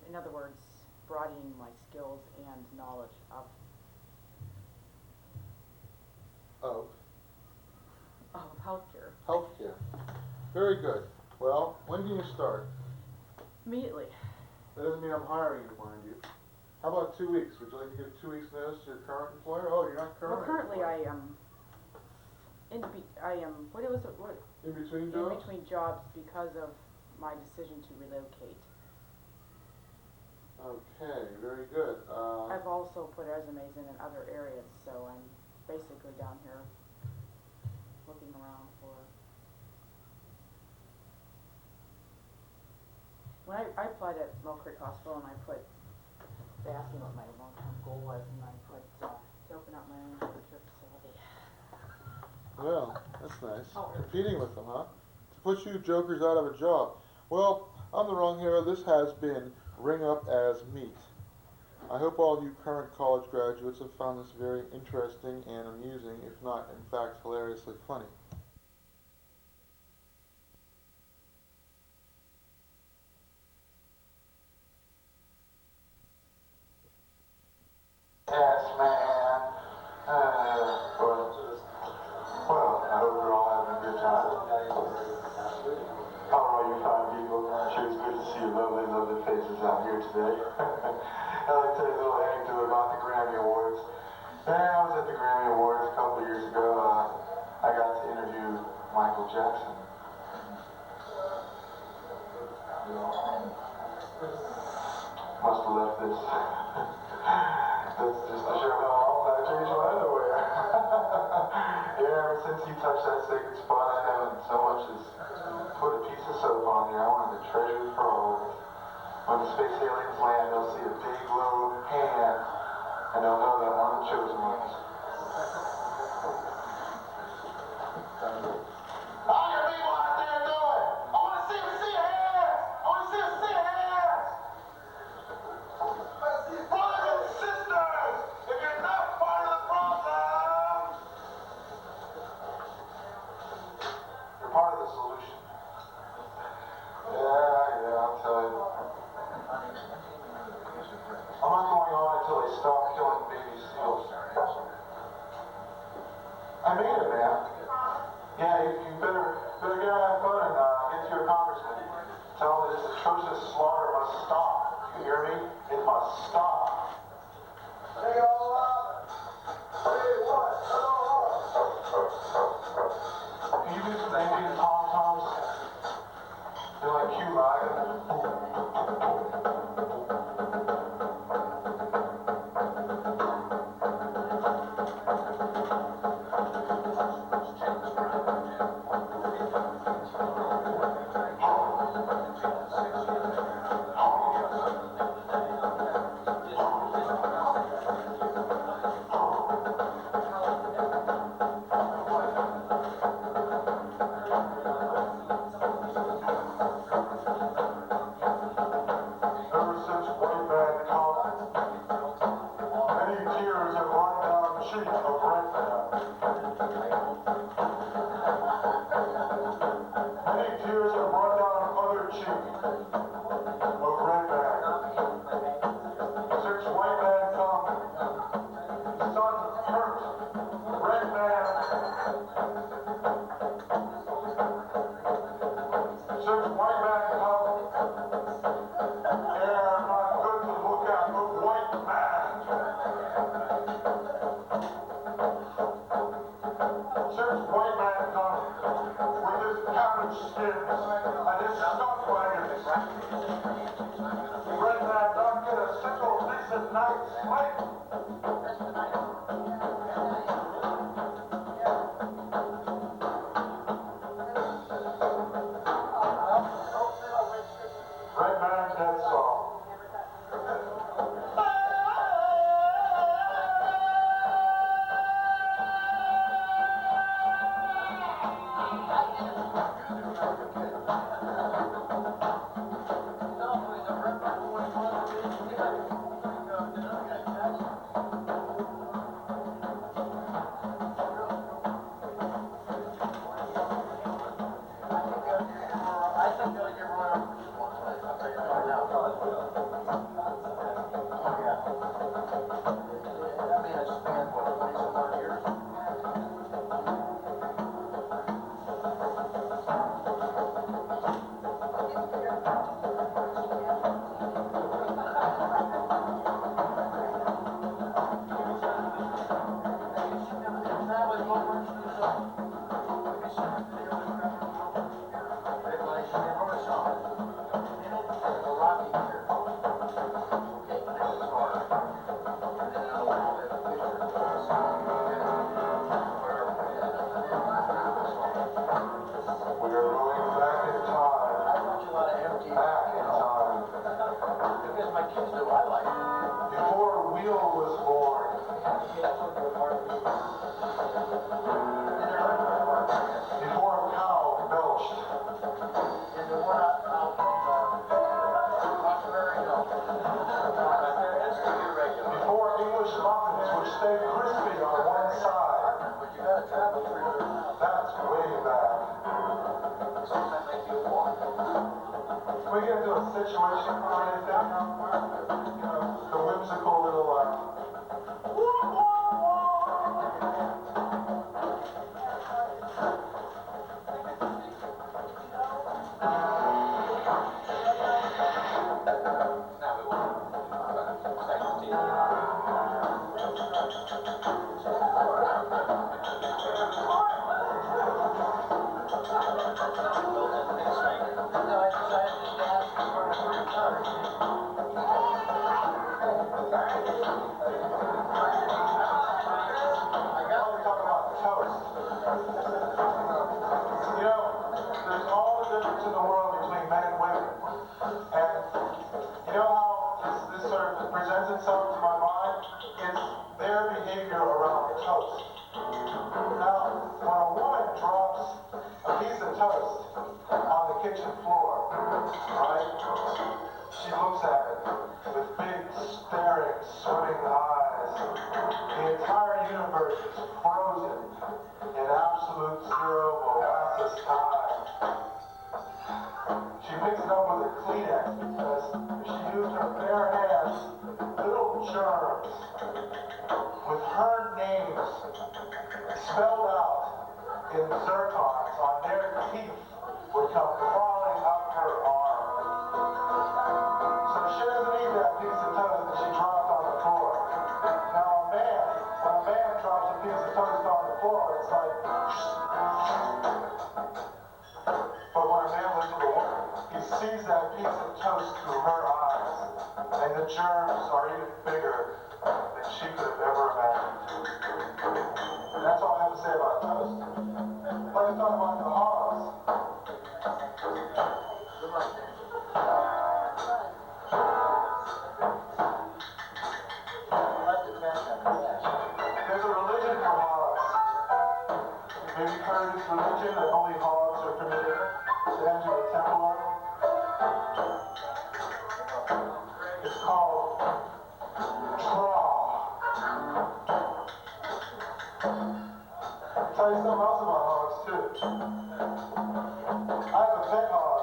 In other words, broadening my skills and knowledge of healthcare. Healthcare. Very good. Well, when can you start? Immediately. That doesn't mean I'm hiring you, mind you. How about 2 weeks? Would you like to give 2 weeks notice to your current employer? Oh, you're not current. Well, currently employer. What In between in jobs? between jobs because of my decision to relocate. Okay, very good. I've also put resumes in other areas, so I'm basically down here looking around for. When I applied at Mill Creek Hospital and I put they asked me what my long-term goal was, and I put, to open up my own daycare facility. Well, that's nice. Oh. Competing with them, huh? To put you jokers out of a job. Well, I'm the wrong hero. This has been Ring Up as Meat. I hope all of you current college graduates have found this very interesting and amusing, if not, in fact, hilariously funny. Yes, man. Well, I hope you're all having a good time. How are all you fine people? Sure, it's good to see your lovely, lovely faces out here today. I'd like to tell you a little anecdote about the Grammy Awards. Man, I was at the Grammy Awards a couple of years ago. I got to interview Michael Jackson. Must have left this. That's just to show how often I change my underwear. Yeah, ever since he touched that sacred spot, I haven't so much as put a piece of soap on there. I wanted to treasure it for always. When the space aliens land, they'll see a big, low hand, and they'll know that one of the chosen ones. All you people out there doing? I want to see your hands! I want to see your hands! Brothers and sisters, if you're not part of the problem, you're part of the solution. Yeah, I'll tell you. I'm not going on until they stop killing baby seals. I made it, man. Yeah, you better get on that phone and get to your congressman. Tell him that this atrocious slaughter must stop. You hear me? It must stop. Take it all up. 3, 1, turn it all up. Can you do some Indian tom-toms? They're like Cuba. Ever since white man come, many tears have run down the cheek of red man. Many tears have run down other cheek of red man. Since white man come, sun hurt red man. Since white man come, air not good to look at the white man. Since white man come, with his cabbage skins and his stuff wagons, red man don't get a single decent night's sleep. Red man dead song. Back in time. Because my kids do, I like it. wheel was born. Before a cow belched. Before English muffins would stay crispy on one side. That's way back. Can we get into a situation or anything? The whimsical little there's all the difference in the world between men and women. And you know how this sort of presents itself to my mind? It's their behavior around toast. Now, when a woman drops a piece of toast on the kitchen floor, right, she looks at it with big, staring, swimming eyes. The entire universe is frozen in absolute zero molasses time. She picks it up with a Kleenex because if she used her bare hands, little germs with her names spelled out in zircons on their teeth would come crawling up her arm. So she doesn't eat that piece of toast that she dropped on the floor. Now when a man drops a piece of toast on the floor, it's like, but when a man looks at a woman, he sees that piece of toast through her eyes, and the germs are even bigger than she could have ever imagined. And that's all I have to say about toast. Let's talk about the hogs. There's a religion for hogs. Maybe you've heard of this religion that only hogs are permitted to enter the temple of? It's called I'll tell you something else about hogs too. I have a pet hog.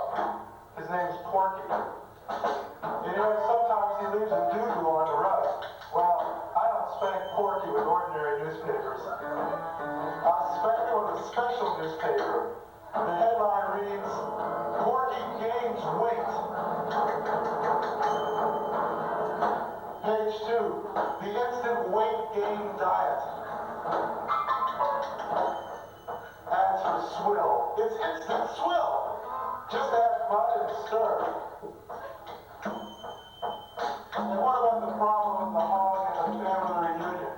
His name's Porky. And you know, sometimes he leaves a doo-doo on the rug. Well, I don't spank Porky with ordinary newspapers. I spank him with a special newspaper. The headline reads, Porky gains weight. Page 2, the instant weight gain diet. As for swill, it's instant swill. Just add mud and stir. And what about the problem with the hog and the family reunion?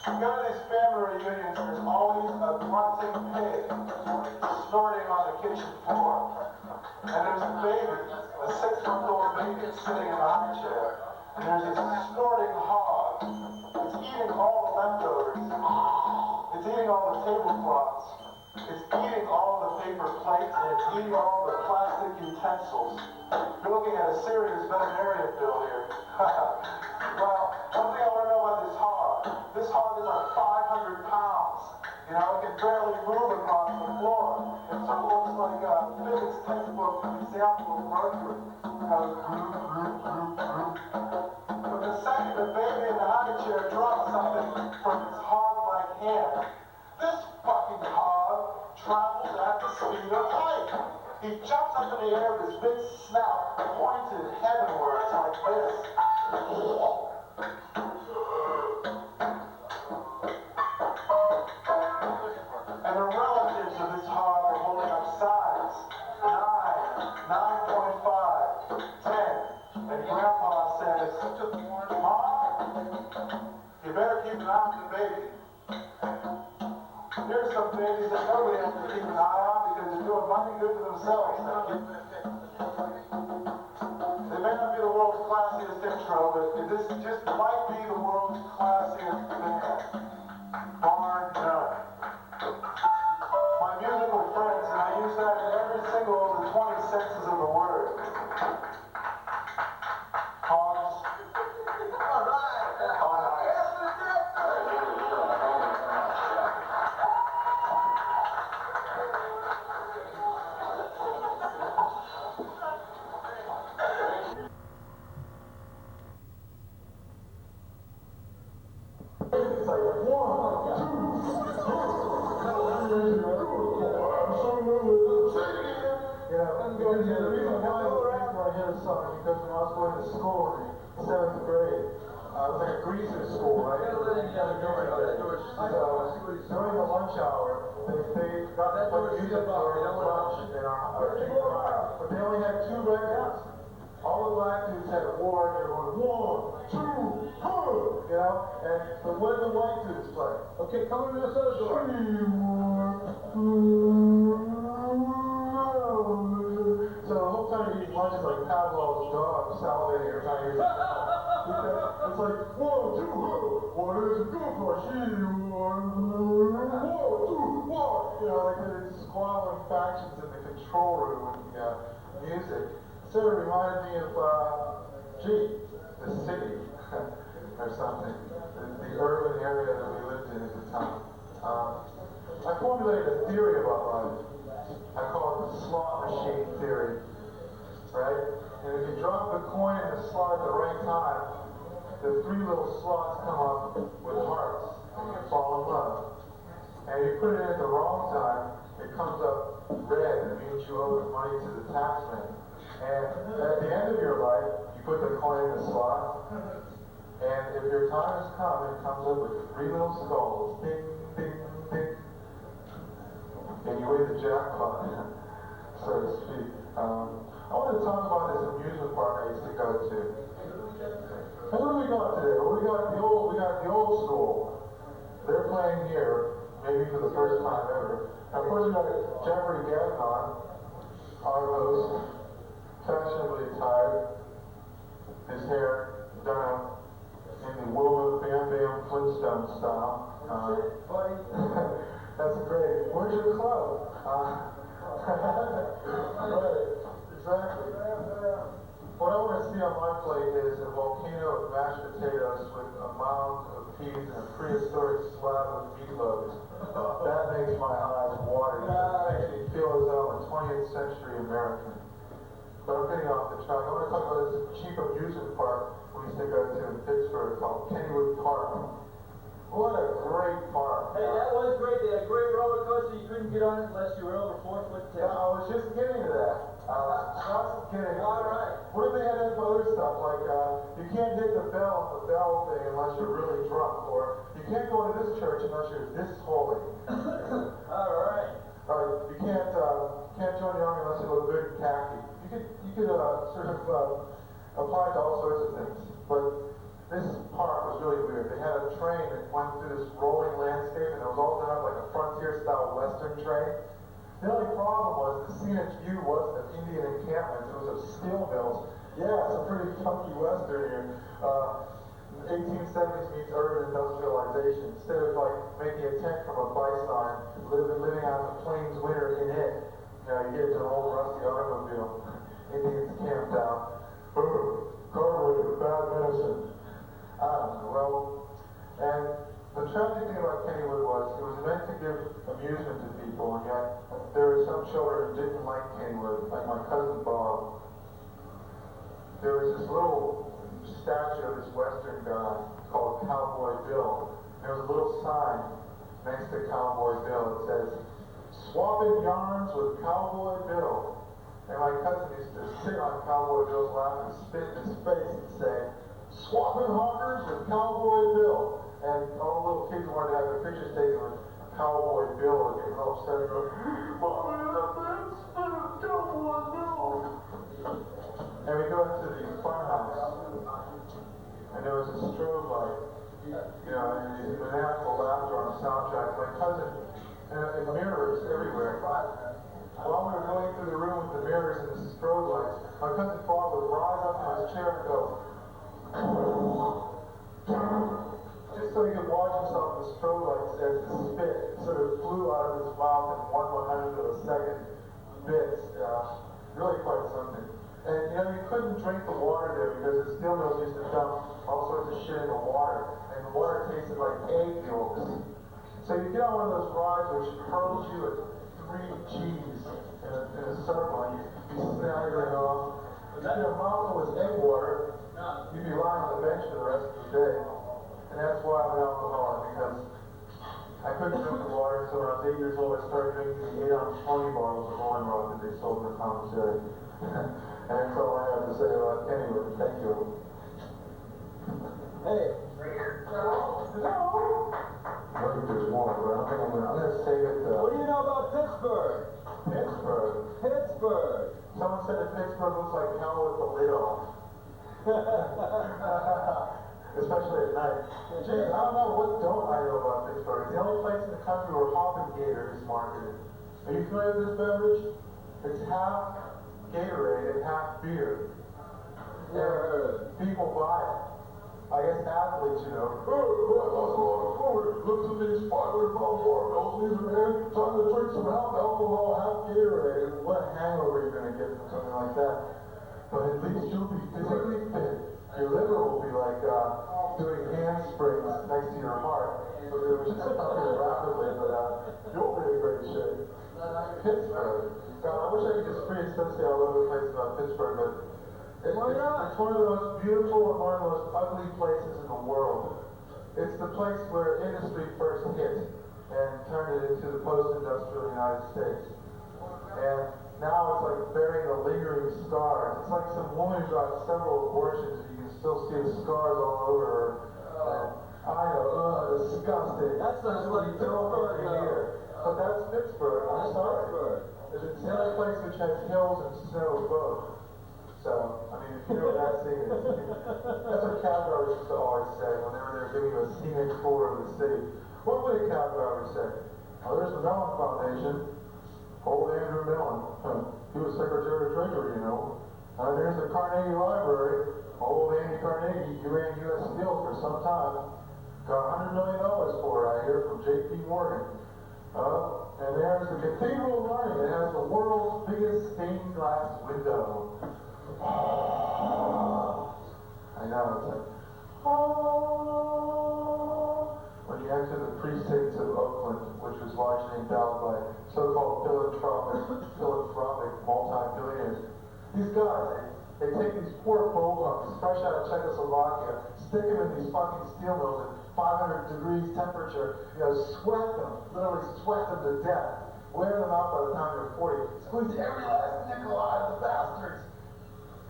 You go to these family reunions, there's always a grunting pig snorting on the kitchen floor. And there's a baby, a 6-month-old baby sitting in a high chair. And there's this snorting hog. It's eating all the leftovers. It's eating all the tablecloths. It's eating all the paper plates, and it's eating all the plastic utensils. You're looking at a serious veterinarian bill here. Well, one thing I want to know about this hog. This hog is like 500 pounds. You know, it can barely move across the floor. It sort of looks like a physics textbook example of mercury. But the second the baby in the high chair drops something from its hog-like hand, this fucking hog travels at the speed of light. He jumps up in the air with his big snout pointed heavenwards like this. And the relatives of this hog are holding up signs. 9, 9.5, 10. And Grandpa says, Mom, you better keep an eye on the baby. Here's some babies that nobody has to keep an eye on because they're doing mighty good for themselves. They may not be the world's classiest intro. intro, but this just might be the world's classiest band, bar none. My musical friends, and I use that in every single of the 20 senses of the word. Hogs. All right. On ice. It's like 1, 2, because the reason why I hear the song is because when I was going to school in 7th grade, it was like a greaser school, right? So during the lunch hour, they got to play music during lunch in our junior high, but they only had 2 records. All the black dudes had a war, and they were going 1, 2, you know? And but what did the white dudes play? Okay, come to Minnesota door. So the whole time you're eating lunch is like Pavlov's dog salivating every time you hear it. It's like 1, 2, what is it good for? 1, 2, 1. You know, like the squabbling factions in the control room with the music. Sort of reminded me of, the city, or something, the urban area that we lived in at the time. I formulated a theory about life. I call it the slot machine theory, right? And if you drop the coin in the slot at the right time, the 3 little slots come up with hearts, and you fall in love. And if you put it in at the wrong time, it comes up red, and it means you owe the money to the taxman. And at the end of your life, you put the coin in the slot, and if your time has come, it comes up with 3 little skulls, ding, ding, ding, and you win the jackpot, so to speak. I want to talk about this amusement park I used to go to. And what do we got today? Well, we got the old school. They're playing here, maybe for the first time ever. And of course, we got Jeffrey Gagnon, our host. Fashionably attired, his hair done up in the Wilma Bam Bam Flintstone style. That's great. Where's your club? Right, exactly. What I want to see on my plate is a volcano of mashed potatoes with a mound of peas and a prehistoric slab of meatloaf. That makes my eyes water. It makes me feel as though I'm a 20th century American. But I'm getting off the track. I want to talk about this cheap amusement park we used to go to in Pittsburgh called Kennywood Park. What a great park. Hey, that was great. They had a great roller coaster. You couldn't get on it unless you were over 4'10". Yeah, I was just getting to that. Just getting. All right. What if they had any other stuff like you can't hit the bell on the bell thing unless you're really drunk, or you can't go to this church unless you're this holy. All right. You can't join the army unless you look good and khaki. You could sort of apply to all sorts of things. But this park was really weird. They had a train that went through this rolling landscape, and it was all done up like a frontier-style Western train. The only problem was the scenic view wasn't of Indian encampments, it was of steel mills. Yeah, it's a pretty funky Western here. 1870s meets urban industrialization. Instead of like making a tent from a bison, living out the plains winter in it, you get into an old rusty automobile. Indians camped out. Carburetor, bad medicine. I don't know. Well, and the tragic thing about Kennywood was it was meant to give amusement to people, and yet there were some children who didn't like Kennywood, like my cousin Bob. There was this little statue of this Western guy called Cowboy Bill. There was a little sign next to Cowboy Bill. It says, "Swapping yarns with Cowboy Bill." And my cousin used to sit on Cowboy Bill's lap and spit in his face and say, "Swapping hawkers with Cowboy Bill." And all the little kids wanted to have their pictures taken with Cowboy Bill and get real upset and go, "Mommy, that man spit on Cowboy Bill." And we go into the funhouse, and there was a strobe light, and maniacal laughter on the soundtrack. My cousin, and mirrors everywhere. While we were going through the room with the mirrors and the strobe lights, my cousin Bob would rise up from his chair and go, those second bits, really quite something. And you know, you couldn't drink the water there because the steel mills used to dump all sorts of shit in the water, and the water tasted like egg yolks. So you get on one of those rides which hurls you at 3 G's in a circle, and you'd be staggering off. If you get a mouthful with egg water, you'd be lying on the bench for the rest of the day. And that's why I'm an alcoholic, because I couldn't drink the water, so when I was 8 years old, I started drinking the 8-ounce pony bottles of Rolling Rock that they sold in the commissary. And that's all I have to say about it. Anyway, thank you. Hey. Hello. I think there's more, but I don't think I'm gonna save it. What do you know about Pittsburgh? Pittsburgh. Pittsburgh. Someone said that Pittsburgh looks like hell with the lid on. Especially at night. Gee, I don't know, what don't I know about Pittsburgh? It's the only place in the country where Hoppin' Gator is marketed. Are you familiar with this beverage? It's half Gatorade and half beer. And people buy it. I guess athletes, you know. Look at these 500 pound barbells, these are here, time to drink some half alcohol, half Gatorade. And what a hangover you're going to get from something like that. But at least you'll be physically fit. Your liver will be like doing handsprings next to your heart, which is something rapidly, but you'll be in great shape. Pittsburgh. I wish I could just free associate all over the place about Pittsburgh, but it's one of the most beautiful and one of the most ugly places in the world. It's the place where industry first hit and turned it into the post-industrial United States. And now it's like burying the lingering scars. It's like some woman who got several abortions and you can still see the scars all over her. And I know, disgusting. That sounds like Pittsburgh here. But that's Pittsburgh, I'm sorry. It's the only place which has hills and snow both. So, I mean, if you know what that scene is. That's what cab drivers used to always say whenever they were giving you a scenic tour of the city. What would a cab driver say? Oh, there's the Mellon Foundation. Old Andrew Mellon. He was Secretary of Treasury, you know. There's the Carnegie Library. Old Andy Carnegie, he ran U.S. Steel for some time. Got $100 million for it, I hear, from J.P. Morgan. And there's the Cathedral of Learning. It has the world's biggest stained glass window. I know, it's like, when you enter the precincts of Oakland, which was largely endowed by so-called philanthropic multi-billionaires, these guys, they take these poor bovums, fresh out of Czechoslovakia, stick them in these fucking steel mills at 500 degrees temperature, you know, sweat them, literally sweat them to death, wear them out by the time they're 40, squeeze every last nickel out of the bastards,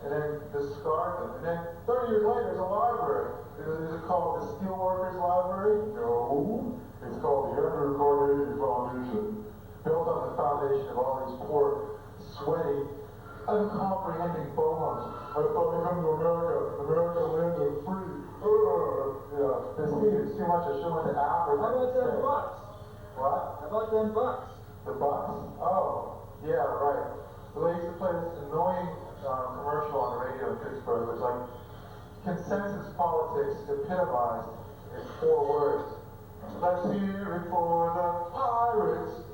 and then discard them. And then 30 years later, there's a library. Is it called the Steelworkers Library? No. It's called the Andrew Carnegie Foundation. Built on the foundation of all these poor, sweaty, uncomprehending bovums. I thought we come to America land of free. Yeah, this heat is too much. I should have went to Africa. How about them bucks? What? How about them bucks? The Bucks? Oh, yeah, right. So they used to play this annoying commercial on the radio in Pittsburgh. It was like consensus politics epitomized in 4 words. Let's hear it for the Pirates.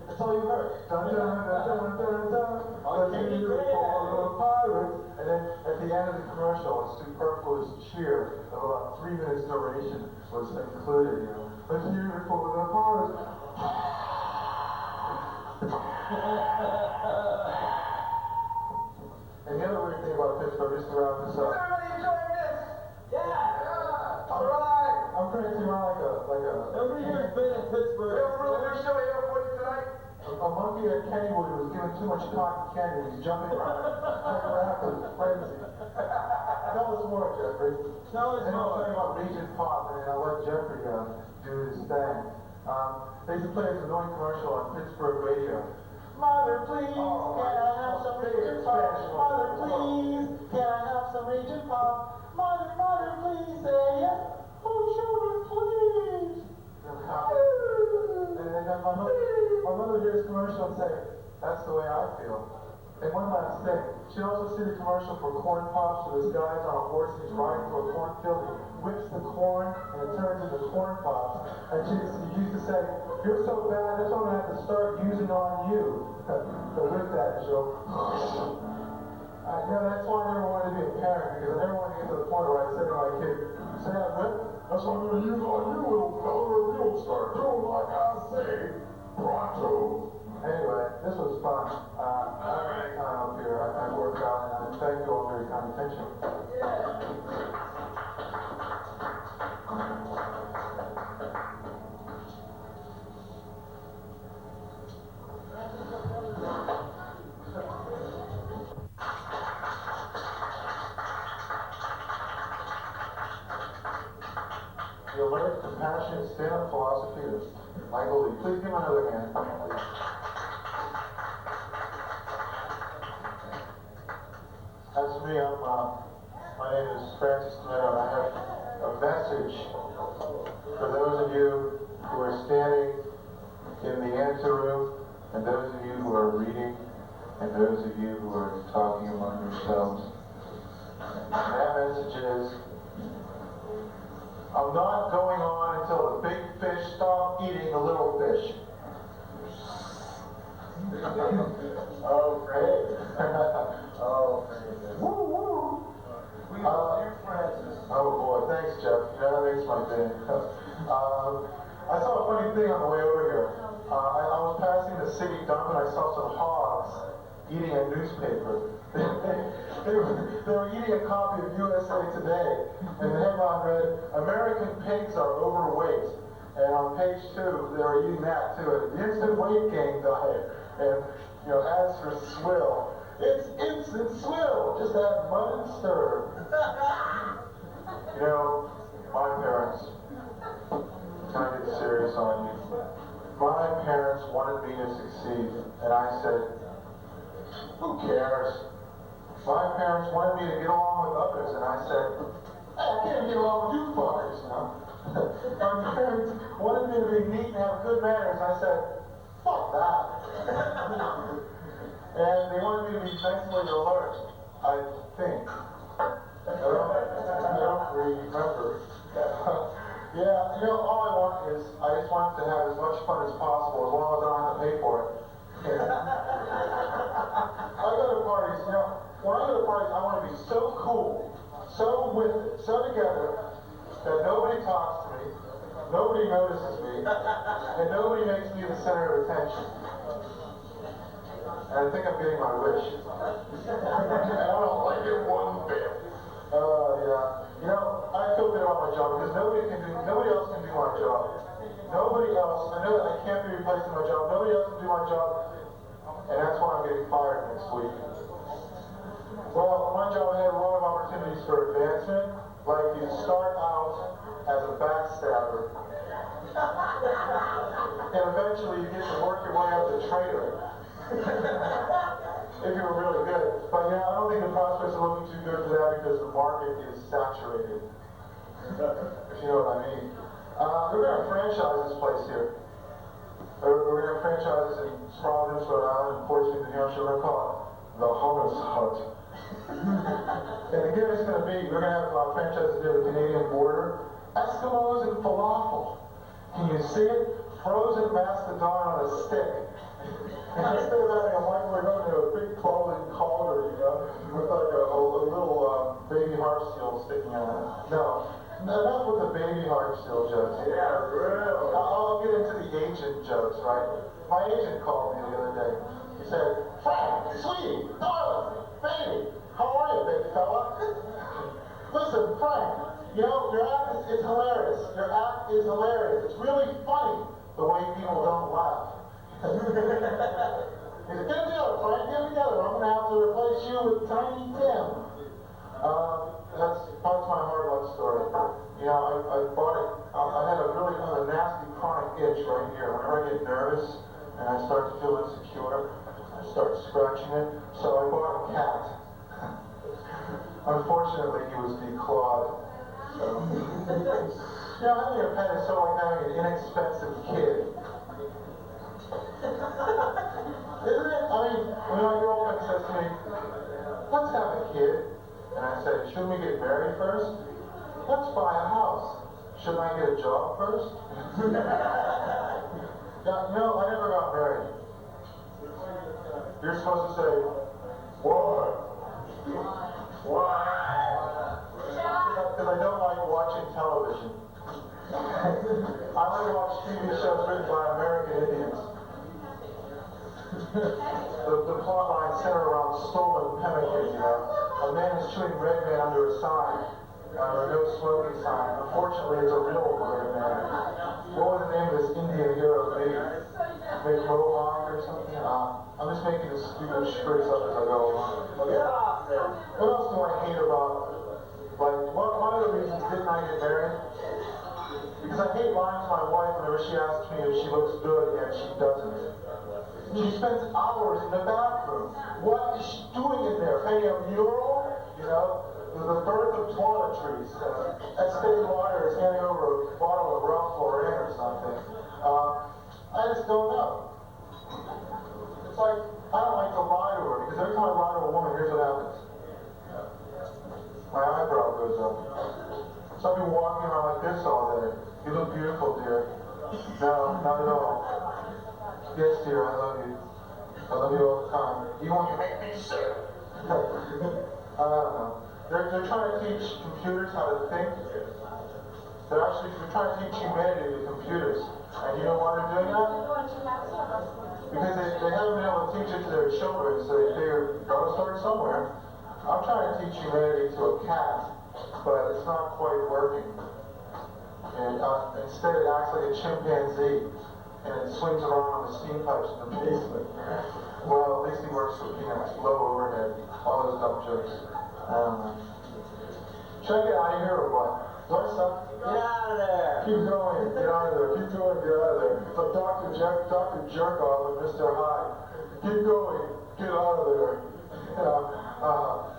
That's all you heard. Dun dun dun dun dun dun. Let's hear it for the Pirates. And then at the end of the commercial, a superfluous cheer of about 3 minutes duration was included. You know, let's hear it for the Pirates. And the other weird thing about Pittsburgh, just to wrap this up. Is everybody enjoying this? Yeah! All right! I'm prancing around like a... Every year's been in Pittsburgh. We have a really good show here for you tonight. A monkey at Kennywood was given too much cotton candy. He's jumping around like rapid frenzy. Tell us more, Jeffrey. Tell us and more. I'll tell you about Regent Pop, and I'll let Jeffrey do his thing. They used to play this annoying commercial on Pittsburgh radio. Mother, please, can I have some Regent Pop? Mother, please, can I have some Regent Pop? Mother, please, say yes. Oh, children, please. And then my mother would hear this commercial and say, that's the way I feel. And one last thing, she'd also see the commercial for corn pops where this guy's on a horse and he's riding through a cornfield, he whips the corn and it turns into corn pops. And she used to say, You're so bad, that's what I'm gonna have to start using on you. The with that joke. That's why I never wanted to be a parent, because I never wanted to get to the point where I say to my kid, say that whip, that's what I'm gonna use on you, little fella, if you don't start doing like I say, pronto. Anyway, this was fun. Alright. Time up here, I worked out, and thank you all for your kind attention. The alert, compassionate, stand-up philosophy of Michael Lee. Please give him another hand. That's me. My name is Francis DiMenno, and I have a message for those of you who are standing in the anteroom, and those of you who are reading, and those of you who are talking among yourselves. And that message is, I'm not going on until the big fish stop eating the little fish. Oh, great. Oh, great. Woo, woo. We love you, Francis. Oh, boy. Thanks, Jeff. You know, that makes my day. I saw a funny thing on the way over here. I was passing the city dump and I saw some hogs eating a newspaper. They were eating a copy of USA Today, and the headline read, American pigs are overweight. And on page 2, they were eating that too. And the instant weight gain diet. And, as for swill, it's instant swill. Just add mud and stir. My parents, can I get serious on you? My parents wanted me to succeed, and I said, who cares? My parents wanted me to get along with others, and I said, hey, I can't get along with you fuckers, My parents wanted me to be neat and have good manners, and I said, fuck that. And they wanted me to be mentally alert, I think. I don't really remember. All I want is, I just want to have as much fun as possible, as long as I don't have to pay for it. I go to parties, when I go to parties, I want to be so cool, so with it, so together, that nobody talks to me, nobody notices me, and nobody makes me the center of attention. And I think I'm getting my wish. And I don't like it one bit. I feel good about my job because nobody else can do my job. Nobody else, I know that I can't be replaced in my job, nobody else can do my job, and that's why I'm getting fired next week. Well, my job had a lot of opportunities for advancement, like you start out as a backstabber, and eventually you get to work your way up to trader, if you were really good. But I don't think the prospects are looking too good for that because the market is saturated, if you know what I mean. We're going to franchise this place here. We're going to franchise this in Providence, Rhode Island, and Portsmouth, New Hampshire. We're going to call it the Hummus Hut. And the gig is going to be, we're going to have franchises near the Canadian border. Eskimos and falafel. Can you see it? Frozen mastodon on a stick. And instead of having a microwave oven, a big clothing cauldron, with like a little baby harp seal sticking out of it. No, not with the baby harp seal jokes. Yeah, really. I'll get into the agent jokes, right? My agent called me the other day. He said, Frank, sweetie, darling, baby, how are you, big fella? Listen, Frank, your act is hilarious. Your act is hilarious. It's really funny the way people don't laugh. He said, get it together, Frank, get it together. I'm going to have to replace you with Tiny Tim. That's my hard luck story. I bought it. I had a nasty chronic itch right here. Whenever I get nervous and I start to feel insecure, I start scratching it. So I bought a cat. Unfortunately, he was declawed. So, having a pet is sort of like having an inexpensive kid. Isn't it? When my girlfriend says to me, let's have a kid. And I say, shouldn't we get married first? Let's buy a house. Shouldn't I get a job first? Yeah, you know, I never got married. You're supposed to say, why? Why? Because I don't like watching television. I like to watch TV shows written by American Indians. The plot lines center around stolen pemmican, you know. A man is chewing red man under a sign. A no smoking sign. Unfortunately, it's a real red man. What was the name of this Indian hero? Maybe Mohawk or something? I'm just making this stupid phrase up as I go along. What else do I hate about, like, one of the reasons didn't I get married? Because I hate lying to my wife whenever she asks me if she looks good and she doesn't. She spends hours in the bathroom. What is she doing in there? Painting a mural? You know? The birth of toiletries. Estee Lauder is handing over a bottle of Ralph Lauren or something. I just don't know. It's like, I don't like to lie to her, because every time I lie to a woman, here's what happens. My eyebrow goes up. Some people walking around like this all day. You look beautiful, dear. No, not at all. Yes, dear, I love you. I love you all the time. You want to make me sick? I don't know. They're trying to teach computers how to think. They're trying to teach humanity with computers. And you know why they're doing that? Because they haven't been able to teach it to their children, so they figure, gotta start somewhere. I'm trying to teach humanity to a cat, but it's not quite working. And instead it acts like a chimpanzee, and it swings around on the steam pipes in the basement. Well, at least he works for peanuts, low overhead, all those dumb jokes. I don't know. Should I get out of here or what? Do I stop? Get out of there! Keep going, get out of there, keep going, get out of there. It's like Dr. Jerkoff and Mr. Hyde. Keep going, get out of there.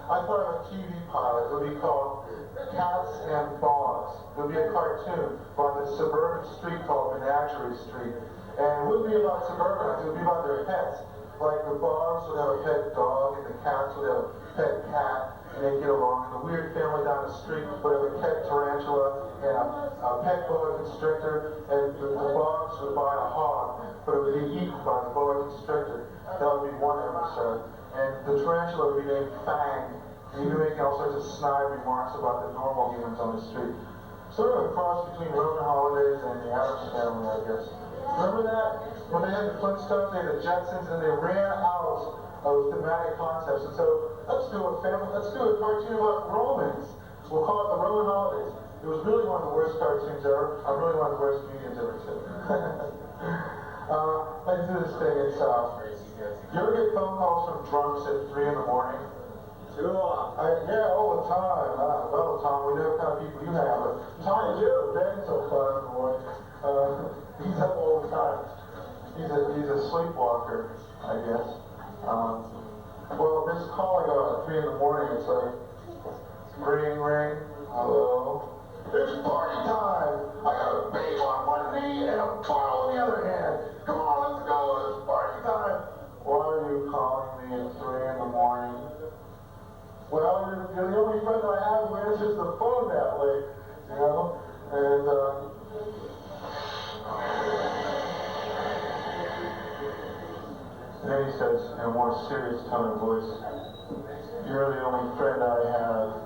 I thought of a TV pilot. It would be called Cats and Bogs. It would be a cartoon about this suburban street called Menagerie Street. And it wouldn't be about suburbanites, it would be about their pets. Like the Bogs would have a pet dog, and the Cats would have a pet cat, and they'd get along. And the weird family down the street would have a pet tarantula and a pet boa constrictor, and the Bogs would buy a hog, but it would be eaten by the boa constrictor. That would be one episode. And the tarantula would be named Fang. And he'd be making all sorts of snide remarks about the normal humans on the street. Sort of a cross between Roman Holidays and the Addams Family, I guess. Remember that? When they had the Flintstones, they had the Jetsons, and they ran out of thematic concepts. And so, let's do a cartoon about Romans. We'll call it the Roman Holidays. It was really one of the worst cartoons ever. I'm really one of the worst comedians ever, too. Let's do this thing. It's, you ever get phone calls from drunks at 3 in the morning? Too long. Yeah, all the time. Well, Tom, we know what kind of people you have, but Tom, you have been so far in the morning. He's up all the time. He's a sleepwalker, I guess. Well, this call I got at 3 in the morning, it's like, ring, ring, hello. It's party time! I got a babe on one knee and a bottle in the other hand. Come on, let's go, it's party time! Why are you calling me at 3 in the morning? Well, you're the only friend I have who answers the phone that late, you know? And, then he says, in a more serious tone of voice, you're the only friend I have.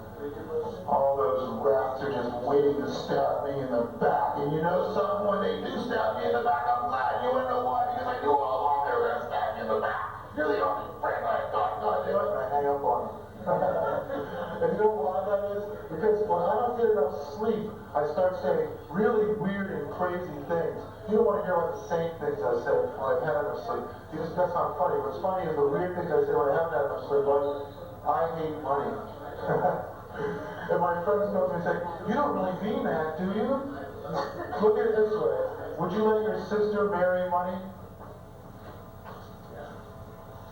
All those rats are just waiting to stab me in the back. And you know something? When they do stab me in the back, I'm glad. You wanna know why? Because I knew all along they were gonna stab me in the back. You're the only friend I've got. God damn it. And I hang up on him. And you know why that is? Because when I don't get enough sleep, I start saying really weird and crazy things. You don't want to hear about the same things I say when I've had enough sleep. Because that's not funny. What's funny is the weird things I say when I haven't had enough sleep, like, I hate money. And my friends go to me and say, you don't really mean that, do you? Look at it this way. Would you let your sister marry money?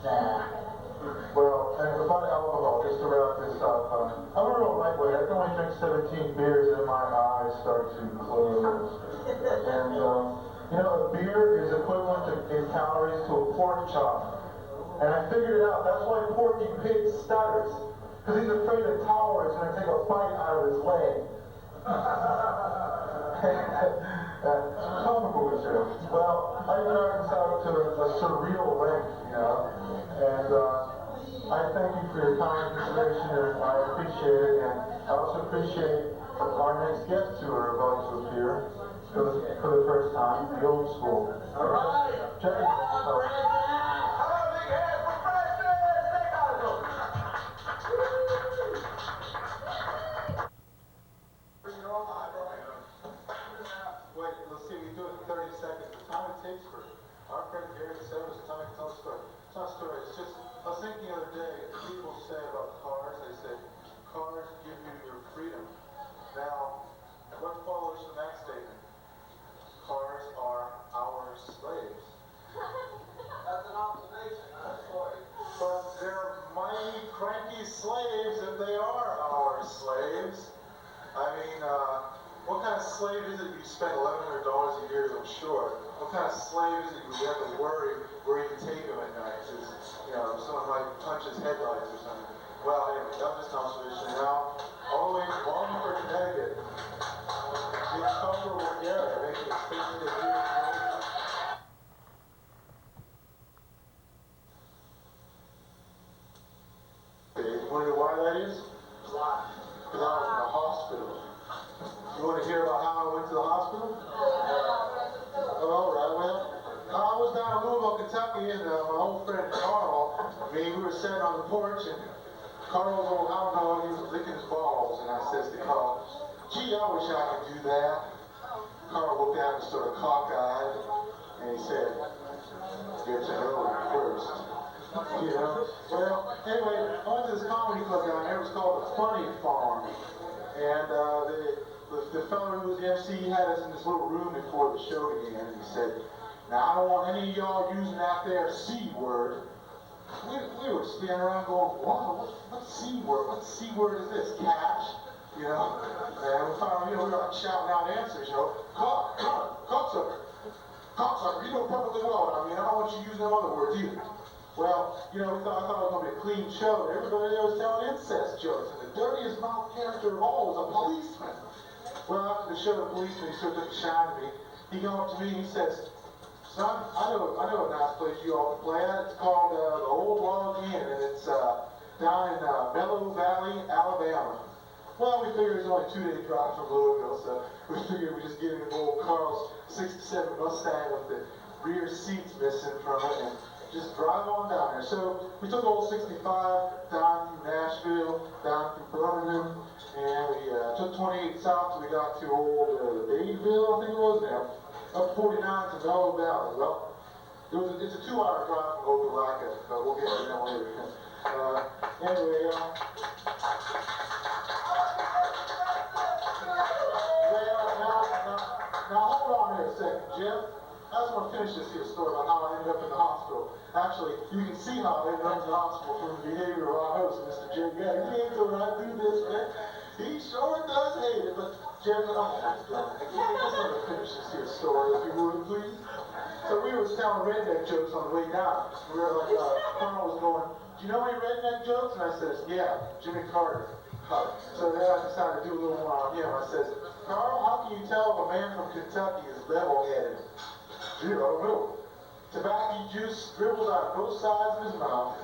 Nah. Well, and about alcohol, just to wrap this up, I'm a real lightweight. I can only drink 17 beers and my eyes start to close. And, you know, a beer is equivalent in calories to a pork chop. And I figured it out. That's why Porky Pig stutters. Because he's afraid the tower is going to take a bite out of his leg. Comic book material. Well, I dragged this out to a surreal length, and I thank you for your kind consideration, and I appreciate it, and I also appreciate our next guests who are about to appear for the first time, the old school. All right. Check it out. Wait, let's see, we do it in 30 seconds. The time it takes for our friend Gary to say was the time to tell a story. It's not a story, it's just, I was thinking the other day, people say about cars, they say, cars give you your freedom. Now, what follows from that statement? Cars are our slaves. That's an observation, not a story. But they're mighty cranky slaves if they are our slaves. I mean, what kind of slave is it you spend $1,100 a year, I'm sure? What kind of slave is it you have to worry where you can take him at night? Because, someone might punch his headlights or something. Well, anyway, that was just an observation. Now, all the way from Wallingford, Connecticut, the incomparable Gary making a statement of here. You want to know why that is? Why? Because I was in the hospital. You want to hear about how I went to the hospital? Oh, all right. Well, I was down in Louisville, Kentucky, and my old friend Carl, we were sitting on the porch, and Carl was old hound dog, he was licking his balls, and I says to Carl, gee, I wish I could do that. Carl looked at me sort of cockeyed, and he said, get to know him first. Well, anyway, I went to this comedy club down there. It was called the Funny Farm. And the fellow who was the MC, he had us in this little room before the show began. And he said, now, I don't want any of y'all using that there C word. We were standing around going, wow, what C word? What C word is this? Cash? And we finally, we were like shouting out answers, cocksucker. Cocksucker, you know perfectly well what I mean. I don't want you using them other words either. Well, I thought it was going to be a clean show. Everybody there was telling incest jokes, and the dirtiest mouth character of all was a policeman. Well, after the show, the policeman, he sort of took a shine to me. He came up to me and he says, son, I know a nice place you all can play at. It's called the Old Log Inn, and it's down in Bellow Valley, Alabama. Well, we figured it was only a 2-day drive from Louisville, so we figured we'd just get in old Carl's '67 Mustang with the rear seats missing from it, and just drive on down there. So we took old 65 down through Nashville, down through Birmingham, and we took 28 south till we got to old Dadeville, I think it was now, up 49 to Bellow Valley. Well, it's a 2-hour drive from Opelika, but we'll get to that later. Anyway, now hold on here a second, Jim. I just want to finish this here story about how I ended up in the hospital. Actually, you can see how I ended up in the hospital from the behavior of our host, Mr. Jim Gay. He ain't going to do this, man. He sure does hate it, but Jim, I just want to finish this here story, if you would, please. So we were telling redneck jokes on the way down. We were like, Carl was going, do you know any redneck jokes? And I says, yeah, Jimmy Carter. So then I decided to do a little more on him. I says, Carl, how can you tell if a man from Kentucky is level-headed? Gee, I don't know. Tobacco juice dribbled out both sides of his mouth.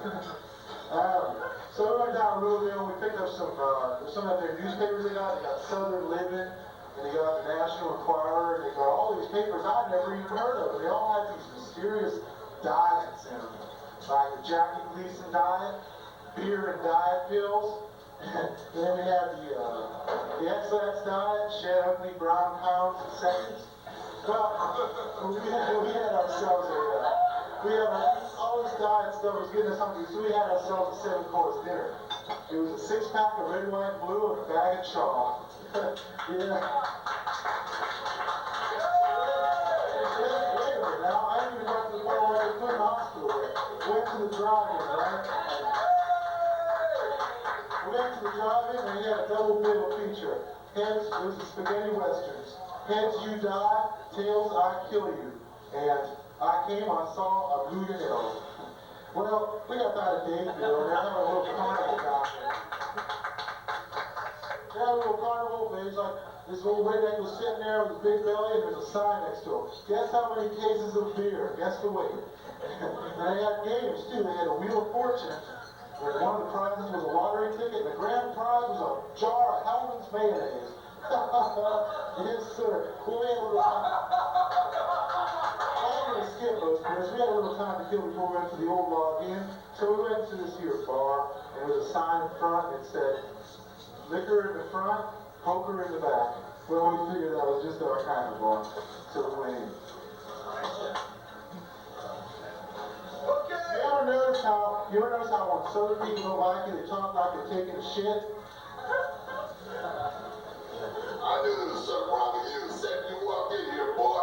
So we went down to Louisville, we picked up some of their newspapers they got. They got Southern Living, and they got the National Enquirer, and they got all these papers I'd never even heard of. And they all had these mysterious diets in them, like the Jackie Gleason diet, beer and diet pills. And then we had the XX diet, shed ugly brown pounds in seconds. Well, we had ourselves all this diet stuff was getting us hungry, so we had ourselves a 7-course dinner. It was a 6-pack of red, white, and blue, and a bag of chalk. Yeah. Wait a minute now, I didn't even got to the point where I was put in the hospital yet. Went to the drive-in, right? We went to the drive-in and we had a double bill feature. Heads, it was the spaghetti westerns. Heads, you die. Tails, I kill you. And I came, I saw, I blew your nose. Well, we got that at Dadeville, and they had a little carnival down there. They had a little carnival, they was like, This old redneck was sitting there with a big belly, and there's a sign next to him. Guess how many cases of beer? Guess the weight. And they had games too. They had a Wheel of Fortune, where one of the prizes was a lottery ticket, and the grand prize was a jar of Hellman's mayonnaise. Yes, sir. We had a little time. I'm going to skip those because we had a little time to kill before we went to the old log inn. So we went to this here bar, and there was a sign in front that said, liquor in the front, poker in the back. Well, we figured that was just our kind of bar. So we went in. You ever notice how when Southern people don't like you, they talk like they're taking a shit? I knew there was something wrong with you the second you walked in here, boy.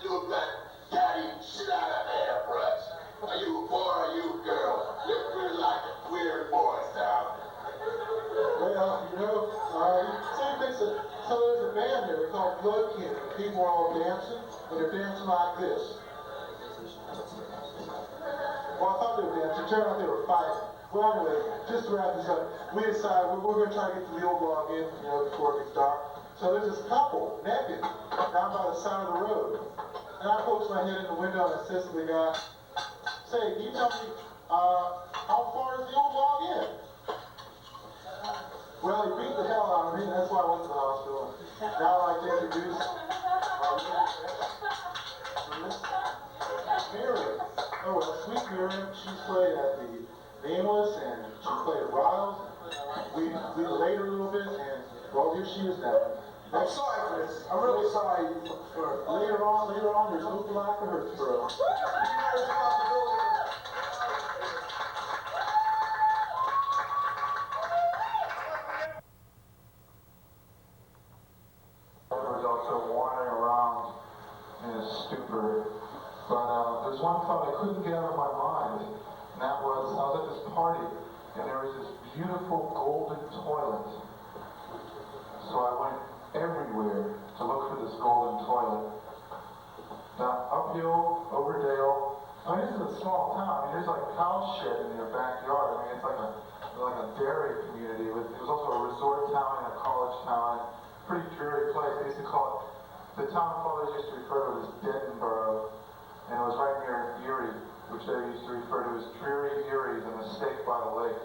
You look like daddy shit out of an airbrush. Are you a boy or are you a girl? You're pretty like a weird boy's town. Well, you know, so there's a band there called Blood Kin. People are all dancing, but they're dancing like this. Well, I thought they were dancing. It turned out they were fighting. Well, anyway, just to wrap this up, we decided we're going to try to get to the old log inn, before it gets dark. So there's this couple, naked, down by the side of the road. And I poked my head in the window and I says to the guy, say, can you tell me, how far is the old log inn? Well, he beat the hell out of me, and that's why I went to the hospital. Now I'd like to introduce Miriam. Oh, well, sweet Miriam, she's played at the Nameless, and she played at Riles. We delayed her a little bit, and well, here she is now. I'm sorry for this. I'm really sorry for Later on, there's no black to her throat. I was also wandering around in a stupor. But there's one thought I couldn't get out of my mind, and that was I was at this party, and there was this beautiful golden toilet. So I went everywhere to look for this golden toilet. Now, uphill, over dale. I mean, this is a small town. I mean, there's like cow shit in their backyard. I mean, it's like a dairy community. It was also a resort town and a college town. Pretty dreary place. They used to call it, the town fathers used to refer to it as Dentonboro. And it was right near Erie, which they used to refer to as Dreary Erie, the mistake by the lake.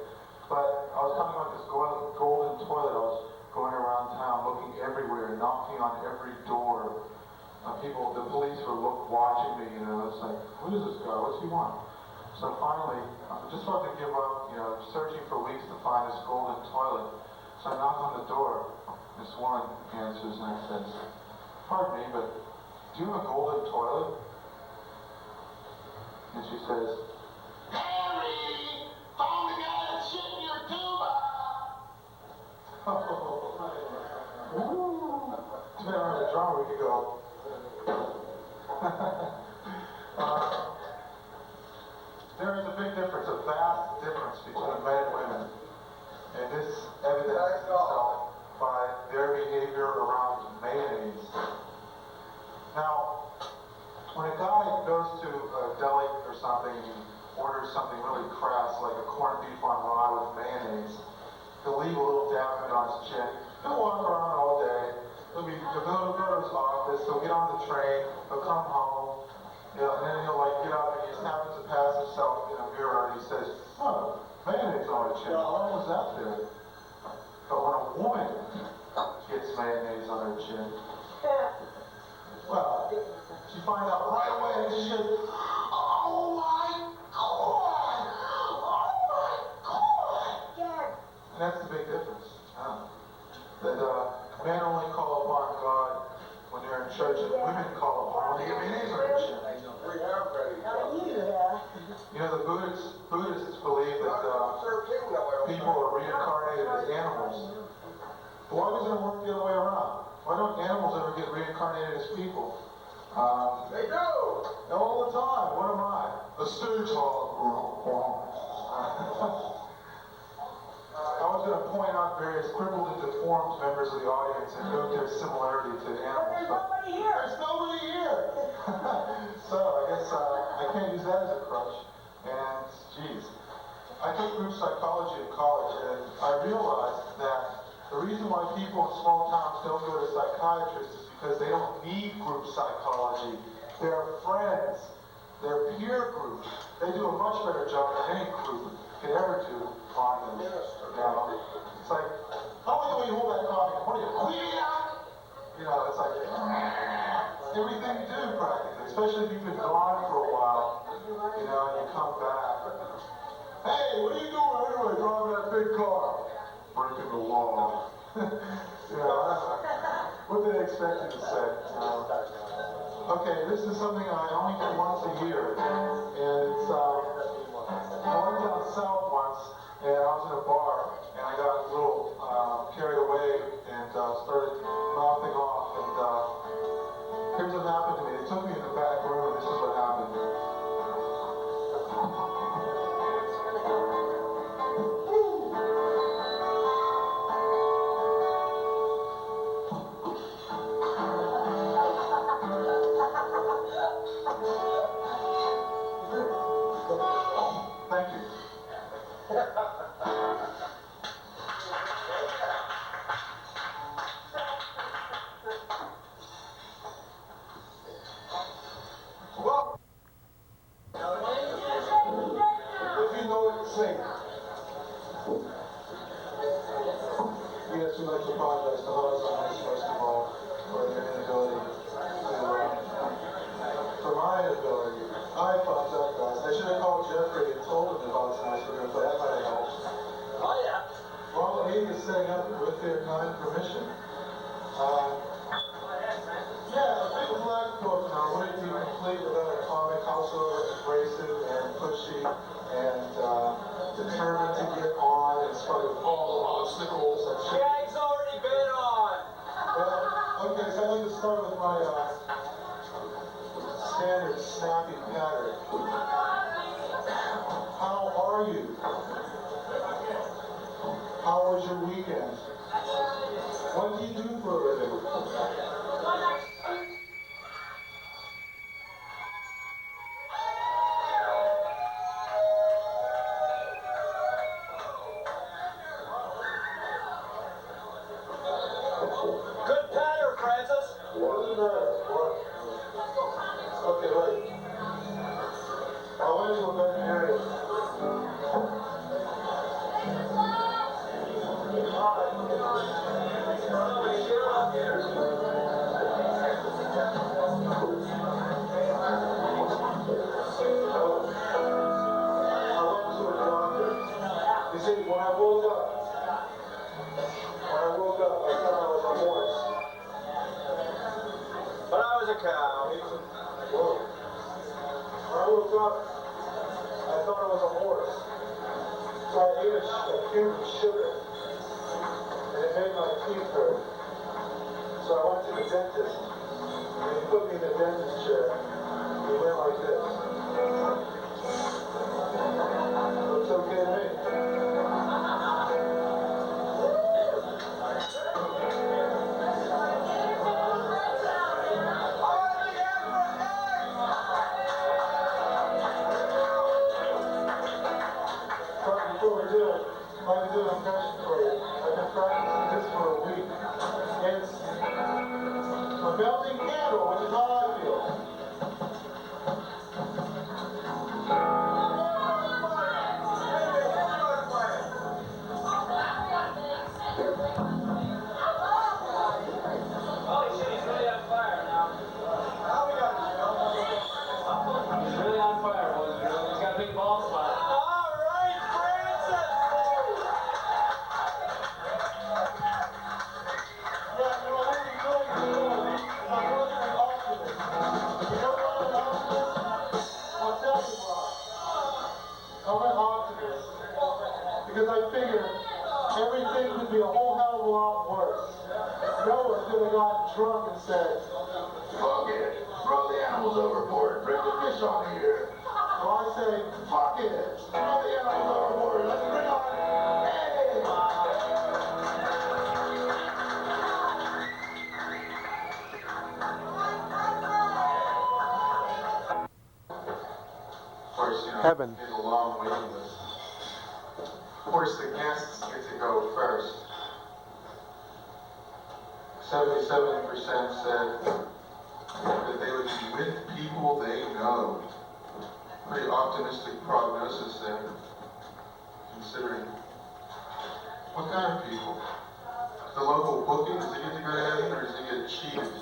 But I was talking about this golden toilet. I was going around town, looking everywhere, knocking on every door. The police were watching me, it's like, who is this guy? What's he want? So finally, I just about to give up, searching for weeks to find this golden toilet. So I knock on the door. This woman answers and says, pardon me, but do you have a golden toilet? And she says, Harry! Found the guy that shit in your tuba! Depending on the drama, we could go. There is a big difference, a vast difference between men and women. And this evidences itself by their behavior around mayonnaise. Now, when a guy goes to a deli or something and orders something really crass, like a corned beef on rye with mayonnaise, he'll leave a little dab of it on his chin. He'll walk around all day. He'll go to his office. He'll get on the train. He'll come home. And then he'll get up and he just happens to pass himself in a mirror and he says, oh, mayonnaise on my chin. How long was that there? But when a woman gets mayonnaise on her chin, well, she finds out right away and she goes, oh my God! Oh my God! And that's the big difference. That men only call upon God when they're in church, and women call upon when they get mayonnaise on their chin. The Buddhists believe that people are reincarnated as animals. But why doesn't it work the other way around? Why don't animals ever get reincarnated as people? They do! All the time. What am I? A stage hog. I was going to point out various crippled and deformed members of the audience and note their similarity to animals. There's nobody here. There's nobody here! So I guess I can't use that as a crutch. And, geez, I took group psychology in college, and I realized that The reason why people in small towns don't go to psychiatrists is because they don't need group psychology. Their friends, their peer group, they do a much better job than any group can ever do on them. You know, it's like, how long do you hold that coffee? What are you, you know, it's like everything you do practically, especially if you've been gone for a while, you know, and you come back. Hey, what are you doing anyway, driving that big car? Breaking the law. You know, what do they expect you to say? Okay, this is something I only do once a year, and it's, I went down south once, and I was in a bar, and I got a little carried away, and started mouthing off, and here's what happened to me. They took me in the back room, and this is what happened. Thank you. Well, if you know it, sing. Yes, we'd like to apologize to Horizons, first of all, for their inability for my inability. I fucked up, guys. I should have called Jeffrey and told him about tonight's we're going to play. That might have helped. Oh, yeah. Well, he is setting up with their kind permission. Yeah, a big black book now wouldn't be complete without a comic also abrasive and pushy and determined to get on in spite of all obstacles and shit. Gag's already been on. Well, okay, so I'd like to start with my standard snappy pattern. How are you? How was your weekend? What do you do for a living? Good pattern, Francis. What is the matter? What? Okay, wait. I went to a veterinarian. When I woke up, I thought I was a horse. But I was a cow. Whoa. When I woke up, I thought I was a horse. So I ate a cube of sugar, and it made my teeth hurt. So I went to the dentist, and he put me in the dentist chair. He went like this. Looks okay to me. Before we do it, I'd like to do an impression for you. I've been practicing this for a week. It's a melting candle, which is how I feel. Holy shit, he's really on fire now. How we got it, He's really on fire, boys and girls. He's got a big bald spot. All right, Francis! Yeah, you know, what we're doing is I'm working an optimist. You know what I'm an optimist? I'll tell you why. I'm an optimist. Because I figure everything could be a whole hell of a lot worse. Noah could have gotten drunk and said, fuck it, throw the animals overboard, bring the fish on here. So I say, fuck it, throw the animals overboard, let's bring on, hey! Of course, you know, Heaven. there's a long waiting list. Of course, the guests get to go first. 77% said that they would be with people they know. Pretty optimistic prognosis there, considering what kind of people? The local bookie, does he get to go to heaven or does he get cheated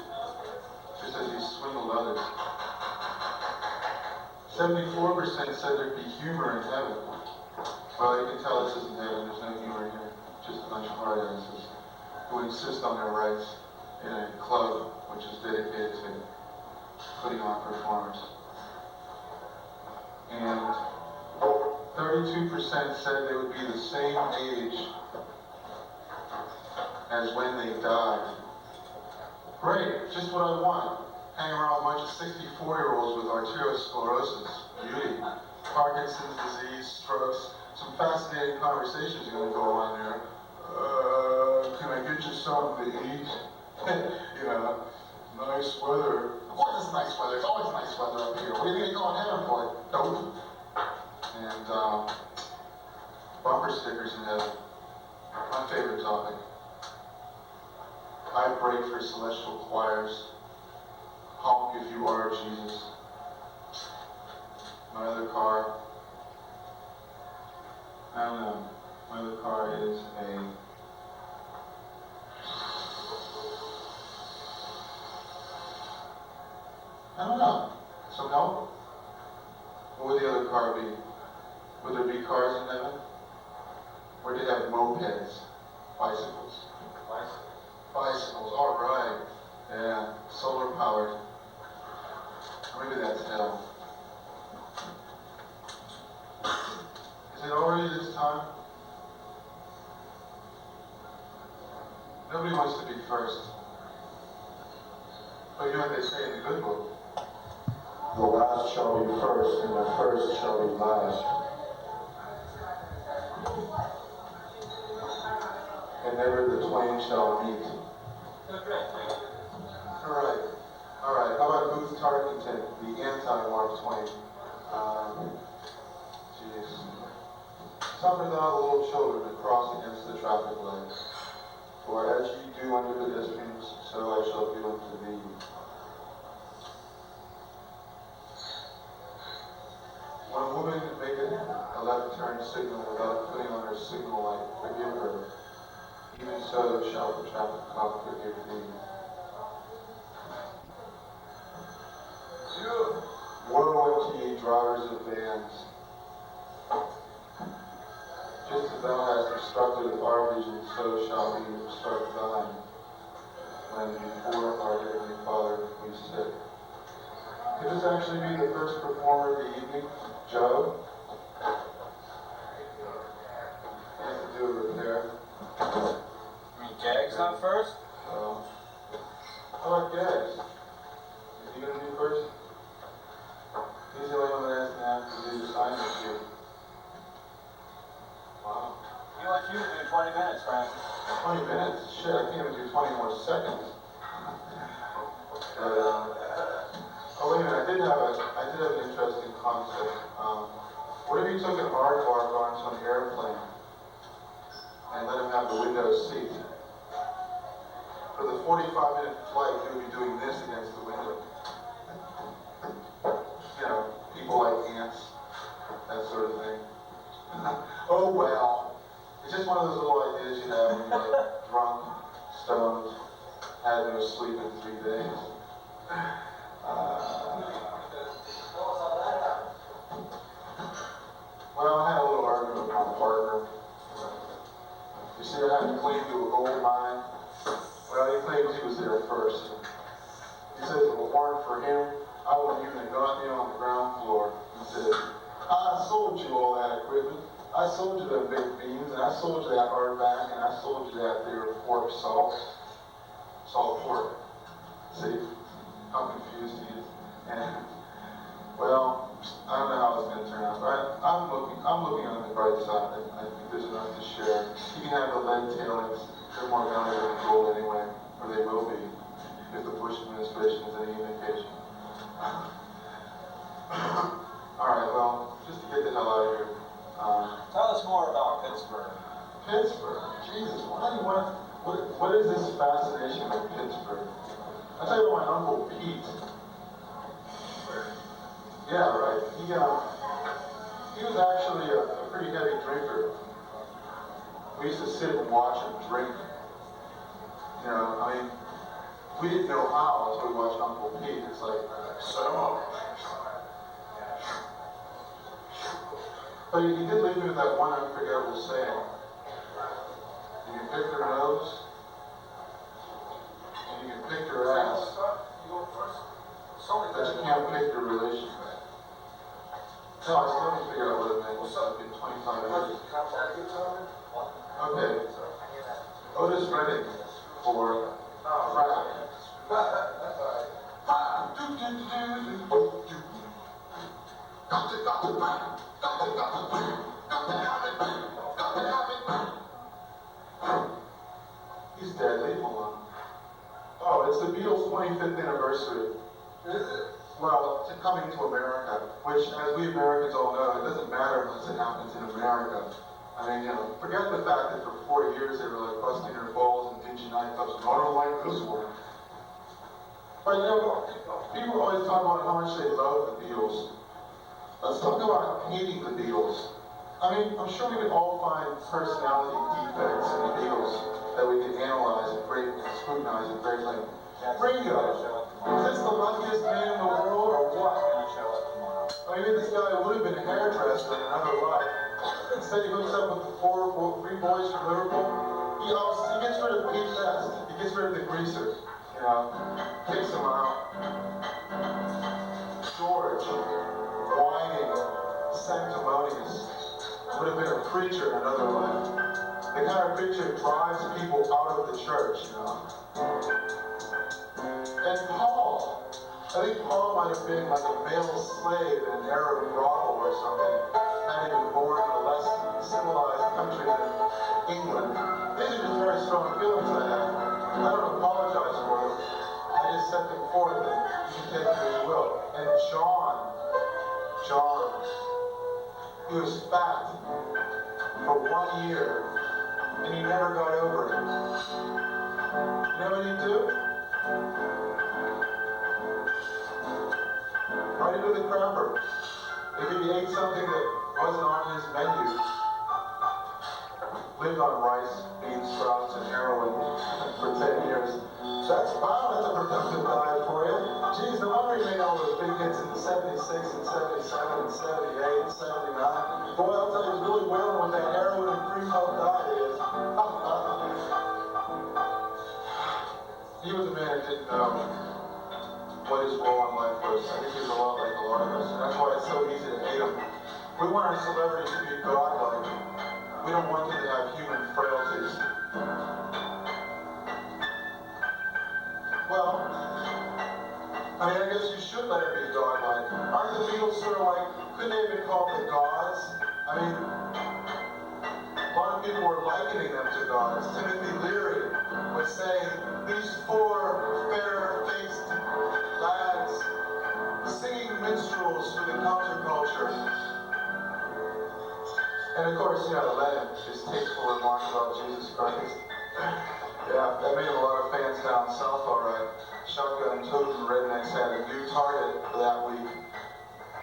just as he swindled others? 74% said there'd be humor in heaven. Well, you can tell this isn't heaven, there's no humor here, just a bunch of hard asses who insist on their rights in a club which is dedicated to putting on performers. And 32% said they would be the same age as when they died. Great, just what I want. Hang around a bunch of 64-year-olds with arteriosclerosis, beauty, Parkinson's disease, strokes, some fascinating conversations are going to go on there. Can I get you something to eat? You know, nice weather. What is nice weather? It's always nice weather up here. What do you think you're going to heaven for? Dope. And bumper stickers in heaven. My favorite topic. I pray for celestial choirs. Honk if you are Jesus. My other car. I don't know. My other car is a I don't know. Some help? What would the other car be? Would there be cars in heaven? Or do they have mopeds? Bicycles? Bicycles, alright. Yeah, solar powered. Maybe that's hell. Is it already this time? Nobody wants to be first. But you know what they say in the good book? The last shall be first, and the first shall be last. And never the twain shall meet. Alright. How about Booth Tarkington, the anti-Mark Twain? Jeez. Suffer thou the little children to cross against the traffic light. For as ye do unto pedestrians, so I shall do unto thee. When a woman maketh a left turn signal without putting on her signal light, forgive her. Even so shall the traffic cop forgive thee. Woe unto ye drivers of vans. Just as thou hast obstructed our vision, so shall we obstruct thine. When before our Heavenly Father we sit. Could this actually be the first performer of the evening? Joe? He has to do a repair. You mean Gag's not first? How about Gags? Is he going to do first? He's the only one that has to have to do the assignment here. Wow. He wants you to do 20 minutes, Francis. 20 minutes? Shit, I can't even do 20 more seconds. But, oh wait a minute, I did have an interesting concept. What if you took an aardvark onto an airplane and let him have the window seat? For the 45-minute flight, he would be doing this against the window. You know, people like ants, that sort of thing. Oh well. It's just one of those little ideas you have when you're like drunk, stoned, had no sleep in 3 days. Well, I had a little argument with my partner. You see, I had to claim to a gold mine. Well, he claims he was there first. He says if it weren't for him, I wouldn't even have got me on the ground floor. He said, I sold you all that equipment. I sold you them big beams, and I sold you that hardback, and I sold you that there pork salt pork. See how confused he is. And well, I don't know how it's going to turn out, but I'm looking on the bright side. I think there's enough to share. You can have the lead tailings. They're more valuable than gold anyway, or they will be, if the Bush administration is any indication. Alright, well, just to get the hell out of here. Tell us more about Pittsburgh. Pittsburgh? Jesus, why do you want to... What is this fascination with Pittsburgh? I'll tell you about my Uncle Pete. Yeah, right. He was actually a pretty heavy drinker. We used to sit and watch him drink. You know, I mean, we didn't know how until we watched Uncle Pete. It's like, set him up. But he did leave me with that one unforgettable saying. You can pick their nose, and you can pick their ass, but you can't pick their relationship. No, I still haven't figured out what it meant. It's been 25 years. Okay. Otis Redding for Frank. He's deadly. Hold on. Oh, it's the Beatles' 25th anniversary. Is it? Well, it's coming to America, which, as we Americans all know, it doesn't matter unless it happens in America. I mean, you know, forget the fact that for 4 years they were like busting their balls and dingy nightclubs. I don't like this one. But you know, people always talk about how much they love the Beatles. Let's talk about hating the Beatles. I mean, I'm sure we could all find personality defects in the Beatles that we could analyze and scrutinize and grade like, Ringo, is this the luckiest man in the world or what? I mean, this guy would have been a hairdresser in another life. Instead, he hooks up with the three boys from Liverpool. He gets rid of Pete Best. He gets rid of the greaser. You know, kicks him out. George, whining, sanctimonious, would have been a preacher in another life. The kind of preacher that drives people out of the church, you know. And Paul, I think Paul might have been like a male slave in an Arab brothel or something, not even born in a less civilized country than England. These are just very strong feelings I have. I don't apologize for them. I just set them forth and you can take them as you will. And John, he was fat for 1 year and he never got over it. You know what he'd do? Right into the crapper. If he ate something that wasn't on his menu, lived on rice, beans, sprouts, and heroin for 10 years. That's a productive diet for you. Geez, no wonder he made all those big hits in 76 and 77 and 78 and 79. Boy, I'll tell you, he's really wailing what that heroin and cream puff diet is. He was a man who didn't know what his role in life was. I think he was a lot like a lot of us. And that's why it's so easy to hate him. We want our celebrities to be godlike. We don't want them to have human frailties. Well, I mean, I guess you should let it be godlike. Aren't the Beatles sort of like, couldn't they have been called the gods? I mean, a lot of people were likening them to gods. Timothy Leary was saying, these four fair-faced lads, singing minstrels for the counterculture. And of course, you know, Lennon, his tasteful remarks about Jesus Christ. Yeah, that made a lot of fans down south, all right. Shotgun Totem Rednecks had a new target for that week.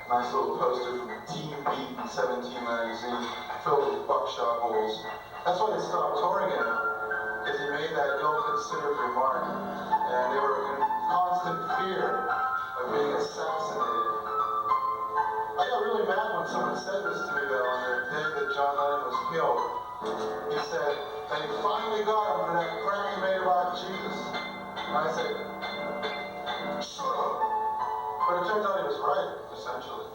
Nice little poster from Team Beat and 17 magazine, filled with buckshot holes. That's why they stopped touring him, because he made that ill-considered remark, and they were in constant fear of being assassinated. I got really mad when someone said this to me, though, on the day that John Lennon was killed. He said, they finally got him for that crap he made about Jesus. And I said, shut up. But it turns out he was right, essentially.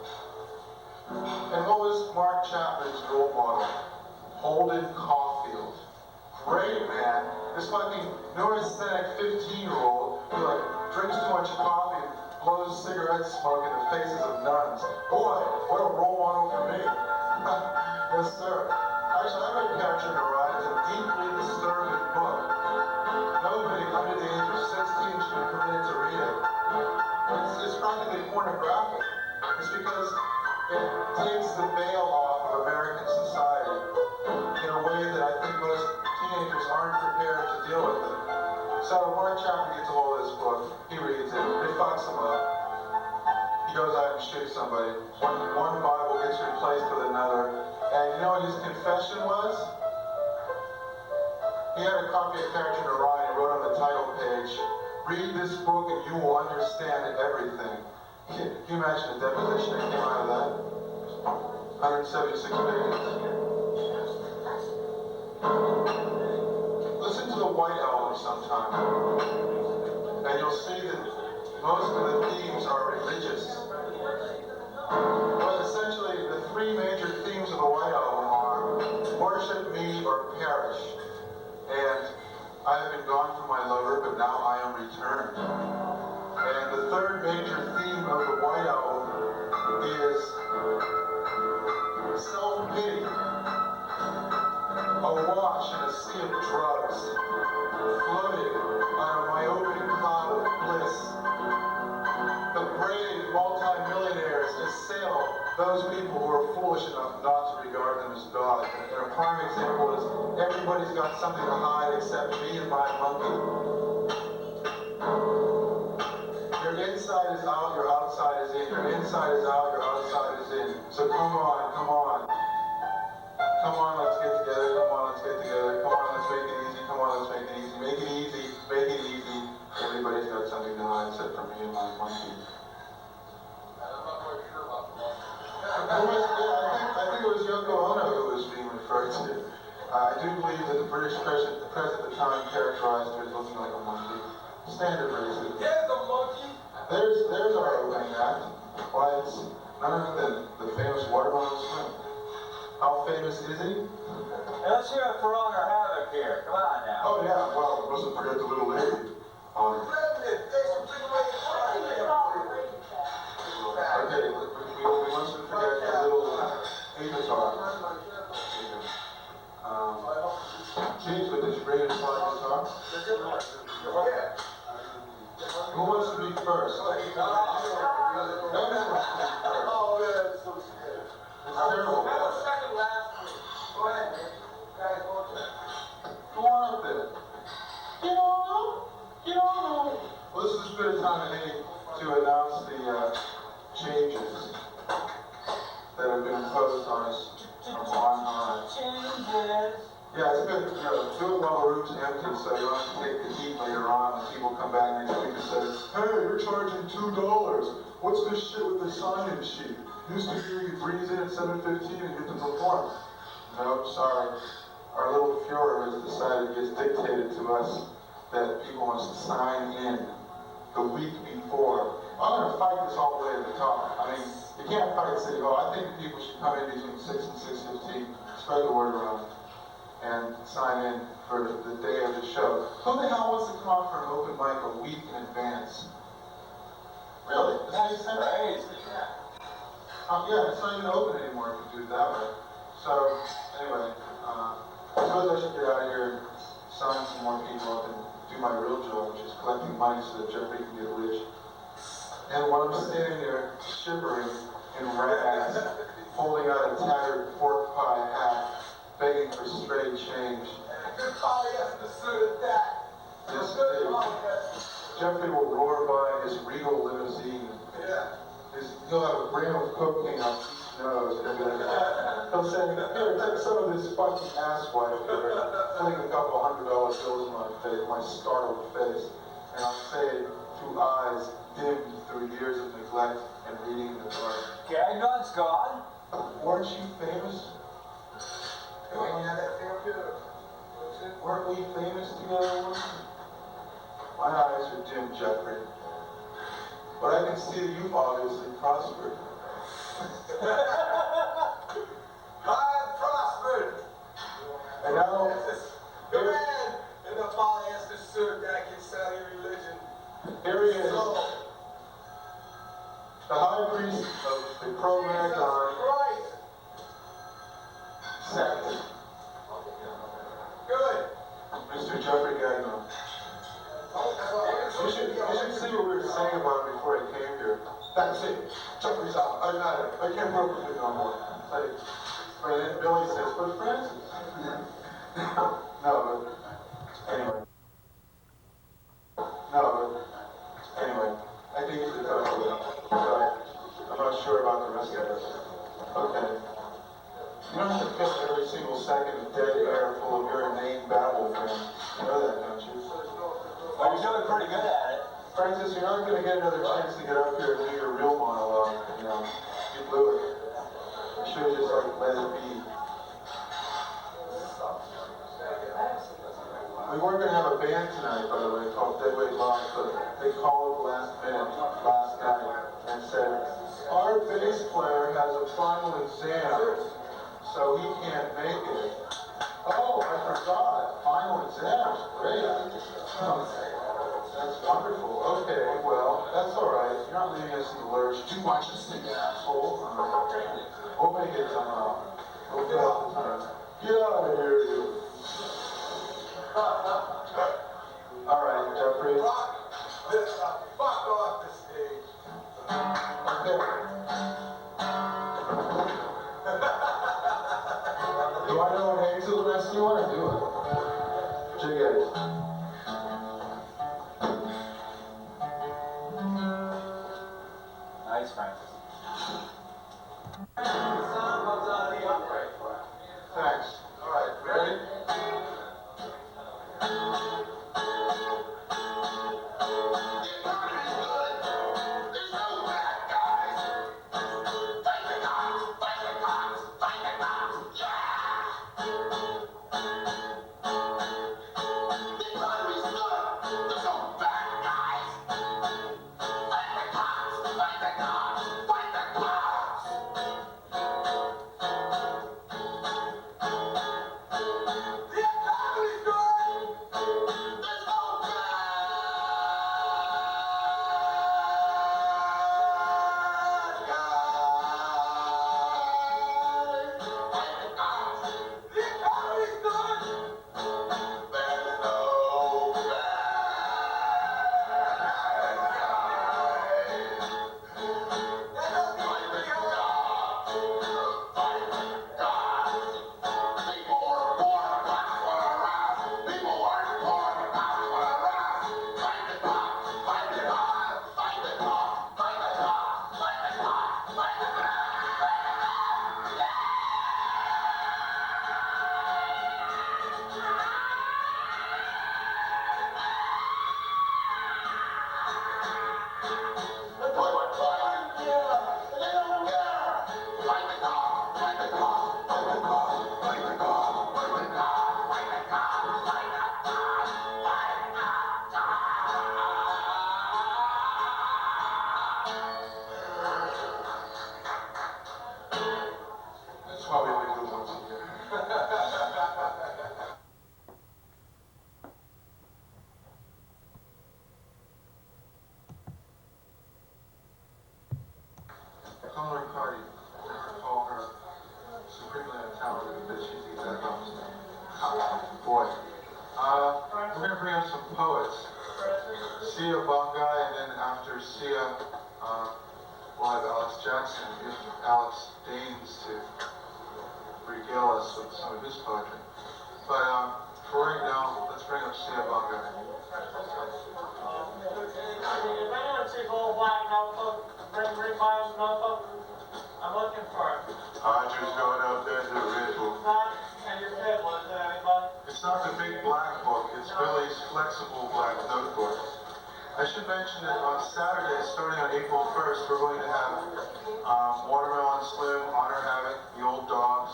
And what was Mark Chapman's role model? Holden Caulfield. Great man. This fucking neurasthenic 15-year-old who like drinks too much coffee and blows cigarette smoke in the faces of nuns. Boy, what a role model for me. Yes, sir. Actually, I read Catcher in the Rye. It's a deeply disturbing book. Nobody under the age of 16 should be permitted to read it. It's practically pornographic. It's because it takes the veil off of American society in a way that I think most teenage teenagers aren't prepared to deal with it. So Mark Chapman gets a hold of this book, he reads it, it fucks him up. He goes out and shoots somebody. One Bible gets replaced with another. And you know what his confession was? He had a copy of Catcher in the Rye and wrote on the title page, "Read this book and you will understand everything." Can you imagine the definition that came out of that? 176 pages. Listen to the White Album sometime, and you'll see that most of the themes are religious. But essentially, the three major themes of the White Album are worship me or perish. And I have been gone from my lover, but now I am returned. And the third major theme of the White Album is self-pity. Awash in a sea of drugs, floating on a myopic cloud of bliss. The brave multi-millionaires assail those people who are foolish enough not to regard them as God. And a prime example is everybody's got something to hide except me and my monkey. Your inside is out, your outside is in. Your inside is out, your outside is in. So come on, come on. Come on, let's get together. Come on, let's get together. Come on, let's make it easy. Come on, let's make it easy. Make it easy. Make it easy. Everybody's got something to hide except for me and my monkey. I'm not quite sure about the one. I think it was Yoko Ono who was being referred to. I do believe that the British president at the time characterized her as looking like a monkey. Standard racism. There's a monkey. There's our opening act. Why, it's none other than the famous watermelon swing. How famous is he? Let's hear it for Honor Havoc here. Come on now. Oh yeah, well, mustn't forget the little lady. Okay, we mustn't forget the little avatar. James, but did you bring a slide guitar? Who wants to be first? It's terrible. Go on up there. Get on up. Well, this is as good a time as any to announce the changes that have been imposed on us from on high. Changes. Yeah, it's good, do it while the room's empty so you don't have to take the heat later on and people come back next week and say, "Hey, you're charging $2. What's this shit with the sign-in sheet? Used to be you breeze in at 7:15 and get to perform." Nope, sorry. Our little Fuhrer has decided he has dictated to us that people must sign in the week before. I'm going to fight this all the way to the top. I mean, you can't fight City Hall. I think people should come in between 6 and 6:15, spread the word around, and sign in for the day of the show. Who the hell wants to come out for an open mic a week in advance? Really? Does that make sense? Yeah, it's not even open anymore if you do it that way. So, anyway, I suppose I should get out of here and sign some more people up and do my real job, which is collecting money so that Jeffrey can get rich. And while I'm standing there shivering in rags, holding out a tattered pork pie hat, begging for straight change. Good polyester suit at that. Yes, Good indeed. polyester. Jeffrey will roar by in his regal limousine. Yeah. He'll have a gram of cocaine on each nose, and he'll say, "Here, take some of this funky asswipe here," fling a couple $100 bills in my face, my startled face, and I'll say, through eyes dimmed through years of neglect and reading in the dark, Gag nut's gone. "Weren't you famous? Weren't we famous together once?" My eyes are dim, Jeffrey. But I can see that you've obviously prospered. I have prospered. And now, The man in the polyester suit that can sell your religion. here he is, the high priest of the Pro-Magon Christ. sect, Good. Mr. Jeffrey Gagnon. You should see what we were saying about him before he came here. That's it. Jeffrey's out. I'm not it. I can't work with him no more. Like, and then Billy says, "But Francis." No, but anyway. No, but anyway. I think it's a good but I'm not sure about the rest of it. Okay. You don't have to fill every single second of dead air full of your inane babble, friend. You know that, don't you? Well, you're doing pretty good at it. Francis, you're not going to get another chance to get up here and do your real monologue. You know, you blew it. You should have just let it be. We were going to have a band tonight, by the way, called Deadweight Lost, but they called last minute, last night, and said, our bass player has a final exam, so he can't make it. Oh, I forgot. Final exam. Great. That's wonderful. Okay, well, that's all right. You're not leaving us in the lurch. Too much to see, asshole. We'll make it somehow. We'll fill out the time. Get out of here, you. All right, Jeffrey. Fuck off the stage. Okay. Do I know what Hazel the rest of you want to do it? Jig it. Nice, Francis. Thanks. All right, ready? That's why we only do it once a year. Conrad Cardi, call her supremely untalented, but she's the exact opposite. Boy. We're going to bring up some poets. Sia Bongai, and then after Sia, we'll have Alex Jackson, if Alex deigns to regale us with some of his poetry. But for right now, let's bring up Sia Bongai. If anyone sees a little black notebook, bring my notebook. I'm looking for it. Roger's going up there to the ritual. It's not in your table, is it, anybody? It's not the big black book, it's Billy's flexible black notebook. I should mention that on Saturday, starting on April 1st, we're going to have Watermelon Slim, Honor Havoc, the Old Dogs,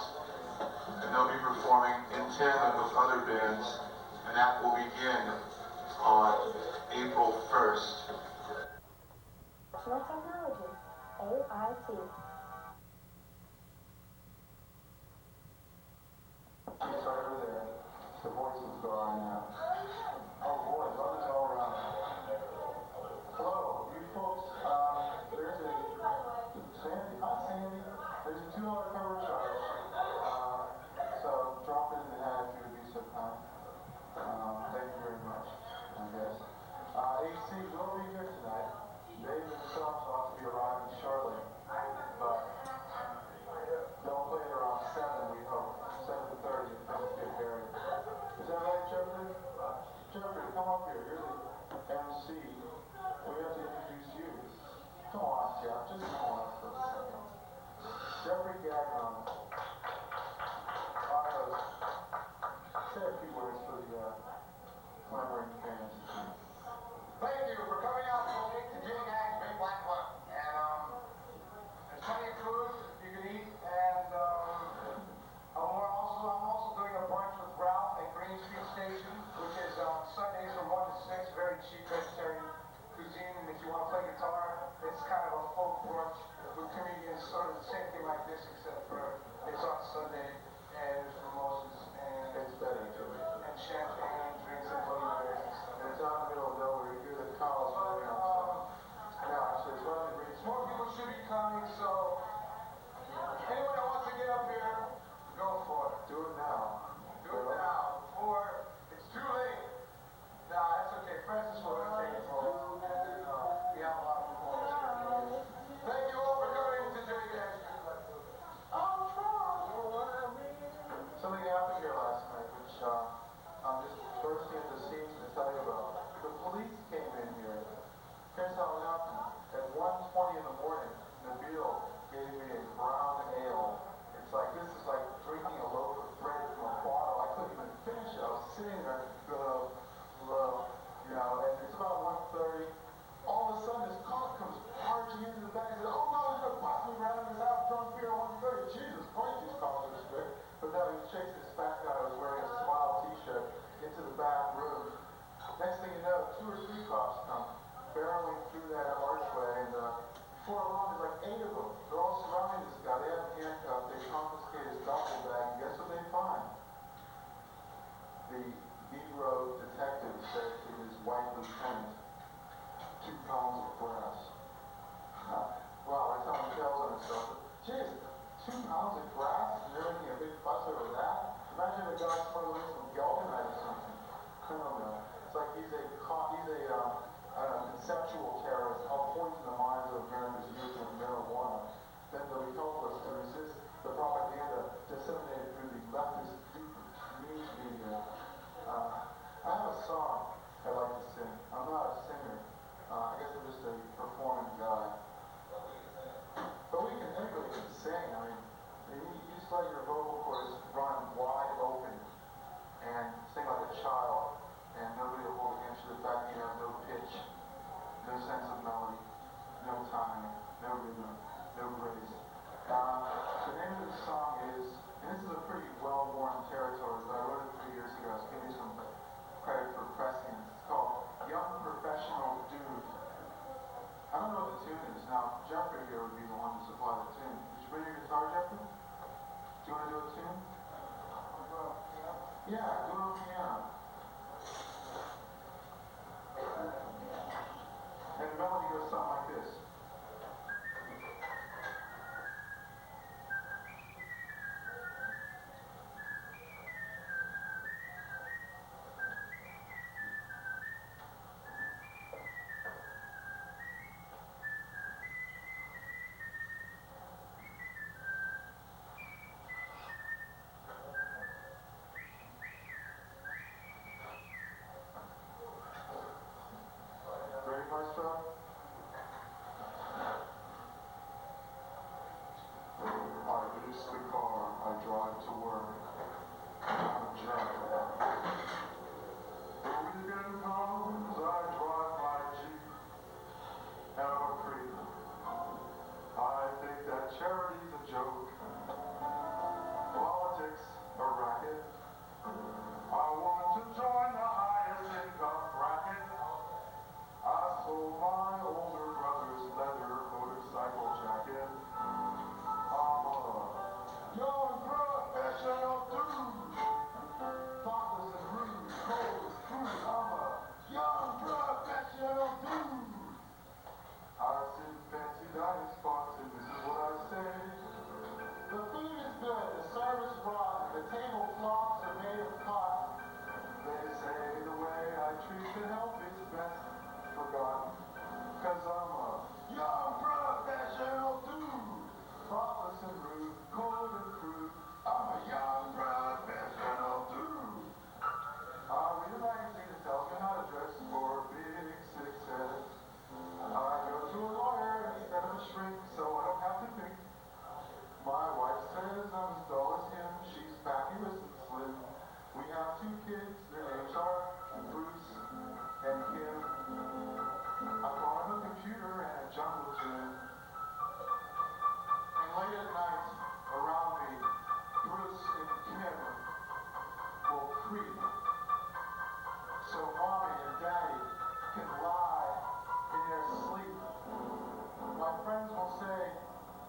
and they'll be performing in tandem with other bands, and that will begin on April 1st. National Technology, AIT. It's right over there. The voices go on now. Oh boy, love is all around. Hello, you folks. There's a Sandy. Hi, Sandy. There's a $2 cover charge. So drop it in the hat if you would be so kind. Thank you very much. I guess. AC will be here tonight. They themselves ought to be arriving shortly, but they'll play it around 7, we hope. 7:30 if things get buried. Is clamoring fans. Thank you for coming out tonight to a.k.a. Big Black One. And there's plenty of food you can eat. And I'm also doing a brunch with Ralph at Green Street Station, which is on Sundays from 1 to 6. Very cheap vegetarian cuisine. And if you want to play guitar, it's kind of a folk brunch with comedians, sort of the same thing like this, except for it's on Sunday and there's mimosas and It's better too. and champagne, drinks and Bloody Marys and stuff. And it's out in the middle of nowhere. You hear the cows running outside. No, actually, it's one of the greatest. More people should be coming, so anyone that wants to get up here, go for it. Do it now. Do it now, before it's too late. Nah, that's okay. Francis will take it for us. And we have a lot of performers. Thank you all for coming to a.k.a. Something happened here last night, which I'm just bursting at the seams to tell you about. The police came in here. Here's how it happened. At 1:20 in the morning, Nabil gave me a brown ale. It's like, this is like drinking a loaf of bread from a bottle. I couldn't even finish it. I was sitting there, you know, and it's about 1:30. All of a sudden, this cop comes marching into the back and says, oh no, he's going to bust me around in this half drunk beer at 1:30. Jesus Christ, these cops are strict. But now he chased this fat guy who was wearing a Smile t-shirt into the back room. Next thing you know, 2 or 3 cops come barreling through that archway, and before long, there's like 8 of them. They're all surrounding this guy. They have him handcuffed. They confiscate his duffel bag, and guess what they find? The Negro detective said to his white lieutenant, 2 pounds of brass. Wow, that's how he tells on himself. Jeez, 2 pounds of brass, and they're making a big fuss over that? Imagine a guy smuggling some galvanite or something. I don't know. It's like he's a conceptual terrorist, help poison the minds of America's youth with marijuana. Then they'll be helpless to resist the propaganda disseminated through the leftist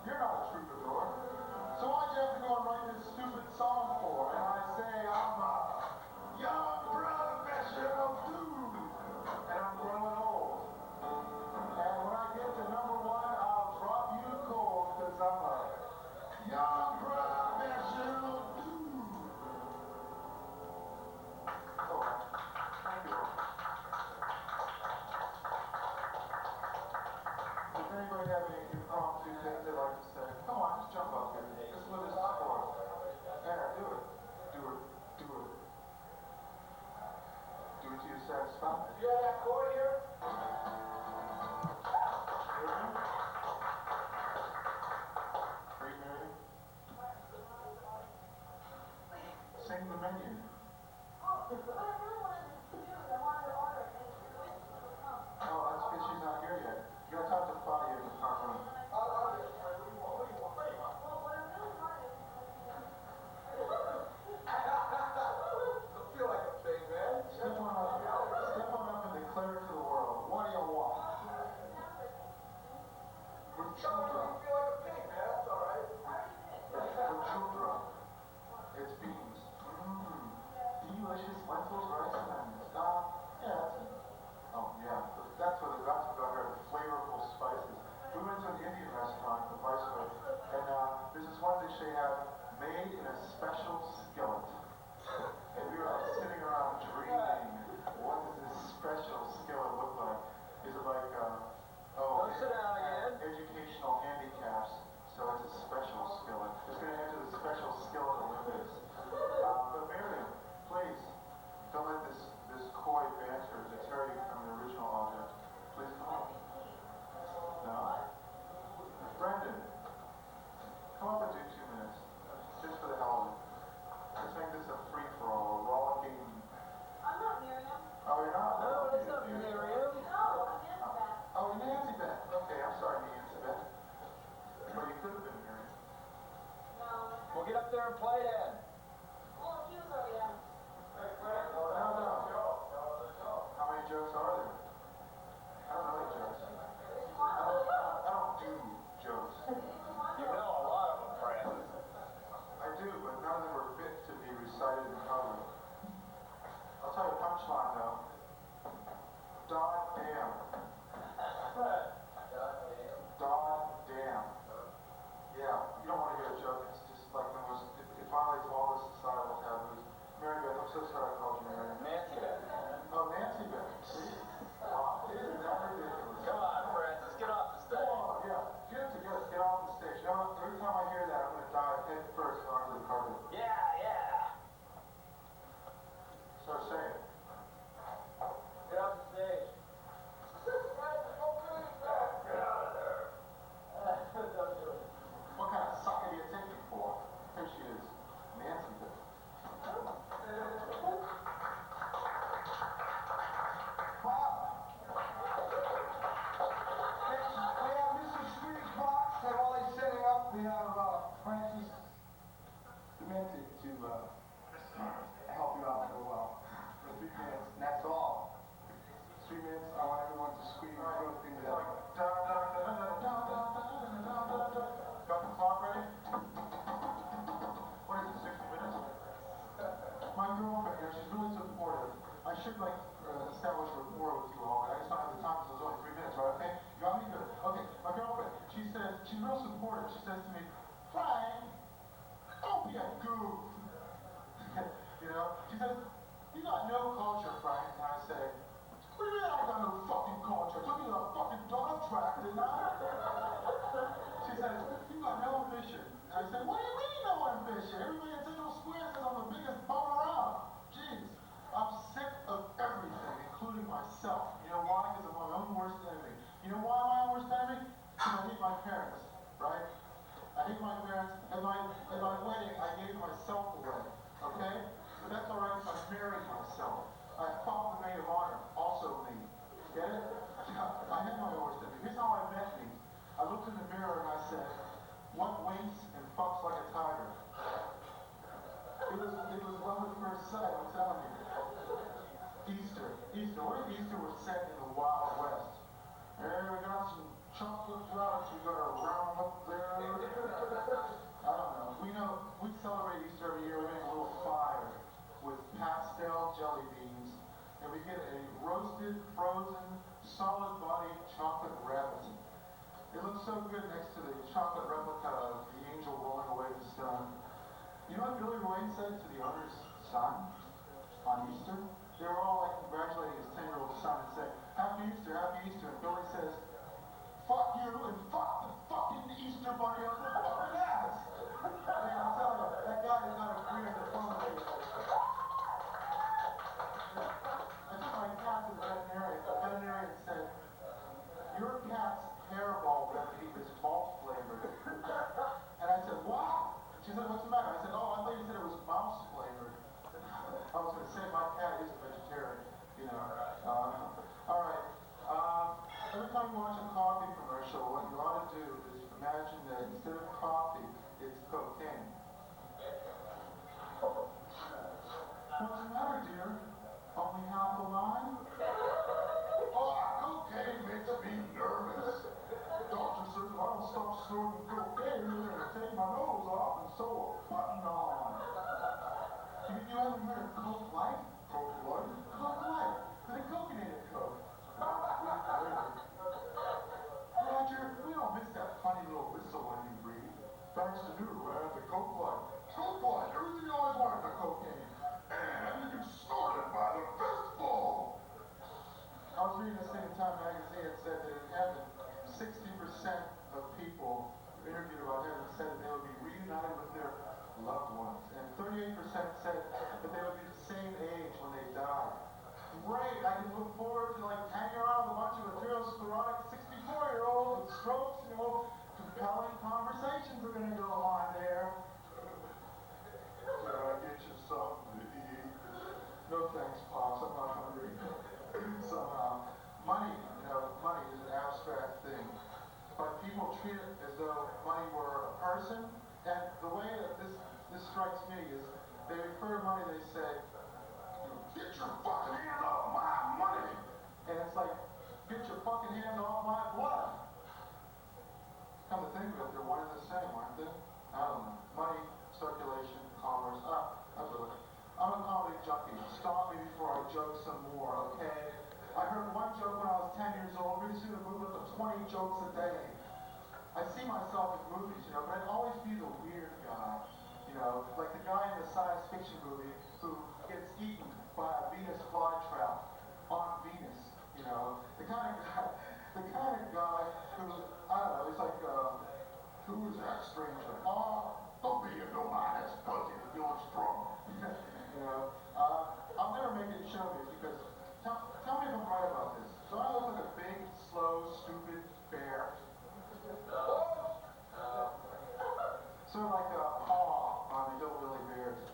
You're not a troubadour. So why'd you have to go and write this stupid song for? And I say I'm a young professional dude. And I'm growing old. And when I get to number one, I'll drop you cold, cause I'm a young professional dude. Oh, thank you. Does anybody have any impromptu things they'd like to say? Come on, just jump up here. This is what this is for. There, do it. Do it. Do it. Do it to your satisfaction. You have that chord here? Read, Mary. Sing the menu. Oh, that's because she's not here yet. You gotta talk to Claudia in the front room. Step on up and declare it to the world. What do you want? Muchudra. Muchudra. It's beans. Delicious lentils, rice, and onions. Yeah, that's it. Oh, yeah. That's what I heard. Flavorful spices. We went to an Indian restaurant, the Viceroy, and this is one dish they have made in a special skillet. And we were like sitting around dreaming, what does this special skillet look like? Is it like, Don't sit down again. educational handicaps? So it's a special skillet. It's going to enter the special skillet Olympics. But Miriam, please, don't let this coy banter deter you from the original object. Please come on. No? Brendan, come up and do 2 minutes. Just for the hell of it. Let's make this a free-for-all, a rollicking... I'm not Miriam. Oh, you're not? No, that's not Miriam. No, I'm Nancy Beth. Oh, you're Nancy Beth. Okay, I'm sorry, Nancy Beth. But you could have been Miriam. No. Well, get up there and play then. Well, he was already out. No. How many jokes are there? I don't know any jokes. I don't do jokes. You know a lot of them, Francis. I do, but none of them are fit to be recited in public. I'll tell you a punchline though. Dod damn. Dod damn. Yeah, you don't want to hear a joke. It's just like it violates all the societal taboos. Mary Beth, I'm so sorry I called you Mary. Nancy Beth. Oh, Nancy Beth. See? Wow, isn't that ridiculous? Come on, Francis, get off the stage. Oh, yeah. Get off the stage. You know what? Every time I hear that, I'm going to dive head first onto the carpet. Yeah. Start saying it. Get off the stage. Get out of there. Don't do it. What kind of sucker do you take me for? Here she is. Nancy Beth. And while he's setting up, we have Francis DiMenno to help you out for a while. For 3 minutes, and that's all. 3 minutes, I want everyone to scream and throw things at me. Got the clock ready? What is it, 60 minutes? My girlfriend here, she's really supportive. I should establish rapport with you all, but I just don't have the time because it's only 3 minutes, right? Okay? You got me? Good. Okay, my girlfriend, she says, she's real supportive. She says to me, Frank, don't be a goof. You know? She says, you got no culture, Frank. And I say, what do you mean I got no fucking culture? Took me to a fucking dog track, didn't I? She says, you got no ambition. And I said, what do you mean no ambition? Everybody in Central Square says I'm the biggest bum around. Jeez, I'm sick of everything, including myself. You know why? Because I'm my own worst enemy. You know why I'm my worst enemy? Because I hate my parents, right? I hate my parents. At my wedding, I gave myself away, okay? But that's all right, I married myself. I fought the maid of honor, also me. Get it? I hate my worst enemy. Here's how I met me. I looked in the mirror and I said, what winks and fucks like a tiger? It was love at first sight, I'm telling you. Easter. What if Easter was set in the Wild West? Hey, we got some chocolate flowers we gotta round up there. we celebrate Easter every year. We make a little fire with pastel jelly beans, and we get a roasted, frozen, solid-bodied chocolate rabbit. It looks so good next to the chocolate replica of the angel rolling away the stone. You know what Billy Roy said to the owner's son on Easter? They were all like congratulating his 10-year-old son and saying, Happy Easter, Happy Easter. And Billy says, fuck you and fuck the fucking Easter bunny on the fucking ass. Man, I'll tell you, that guy is not a free on the phone. I took my cat to the veterinarian. The veterinarian said, your cat's hairball remedy is malt flavored. And I said, what? She said, what's the matter? I said, oh, I thought you said it was mouse flavored. I was going to say my cat is a vegetarian, you know. All right. Every time you watch a coffee commercial, what you ought to do is imagine that instead of coffee, it's cocaine. What's the matter, dear? Only half a line? Oh, cocaine makes me nervous. The doctor says if I don't stop snorting cocaine, they're going to take my nose off and sew a button on. You haven't heard of Coke Light? Coke Light? Coke Light. The coconated Coke. Roger, we don't miss that funny little whistle when you breathe. Thanks to you, man, the Coke Light. Coke Light, everything you always wanted for cocaine. And you can snort it by the fistful. I was reading this thing in Time magazine. It said that in heaven, 60% of people interviewed about heaven said that they would be reunited with their loved ones. And 38% said that they would be the same age when they died. Great, I can look forward to like hanging around with a bunch of atherosclerotic 64-year-olds with strokes, you know, compelling conversations are going to go on there. Can I get you something to eat? No thanks, Pops, I'm not hungry. Somehow, money, you know, money is an abstract thing. But people treat it as though money were a person, and the way that this strikes me is they refer to money, they say, Get your fucking hands off my money! and it's like, get your fucking hands off my blood. Come to think of it, they're one and the same, aren't they? I don't know. Money, circulation, commerce, I blew it. I'm a comedy junkie. Stop me before I joke some more, okay? I heard one joke when I was 10 years old. Really soon it moved up to 20 jokes a day. I see myself in movies, you know, but I'd always be the weird guy. You know, like the guy in the science fiction movie who gets eaten by a Venus flytrap on Venus, you know. The kind of guy who, I don't know, he's like, Who is that stranger? Oh, don't be a no-mind, that's Fuzzy the village drunk. you know, I'll never make it in showbiz because, tell me if I'm right about this. Do I look like a big, slow, stupid bear? Sort of like a paw on the Hillbilly Bears,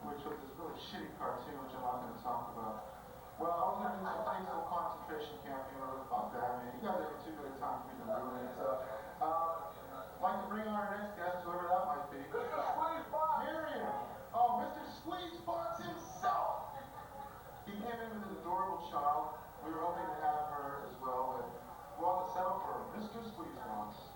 which was this really shitty cartoon, which I'm not going to talk about. Well, I was going to do some peaceful concentration camp humor, but fuck that, man. You guys are too good a time for me to ruin it. So, I'd like to bring on our next guest, whoever that might be. Mr. Squeezebox! Miriam! Oh, Mr. Squeezebox himself! He came in with an adorable child. We were hoping to have her as well, but we'll have to settle for Mr. Squeezebox.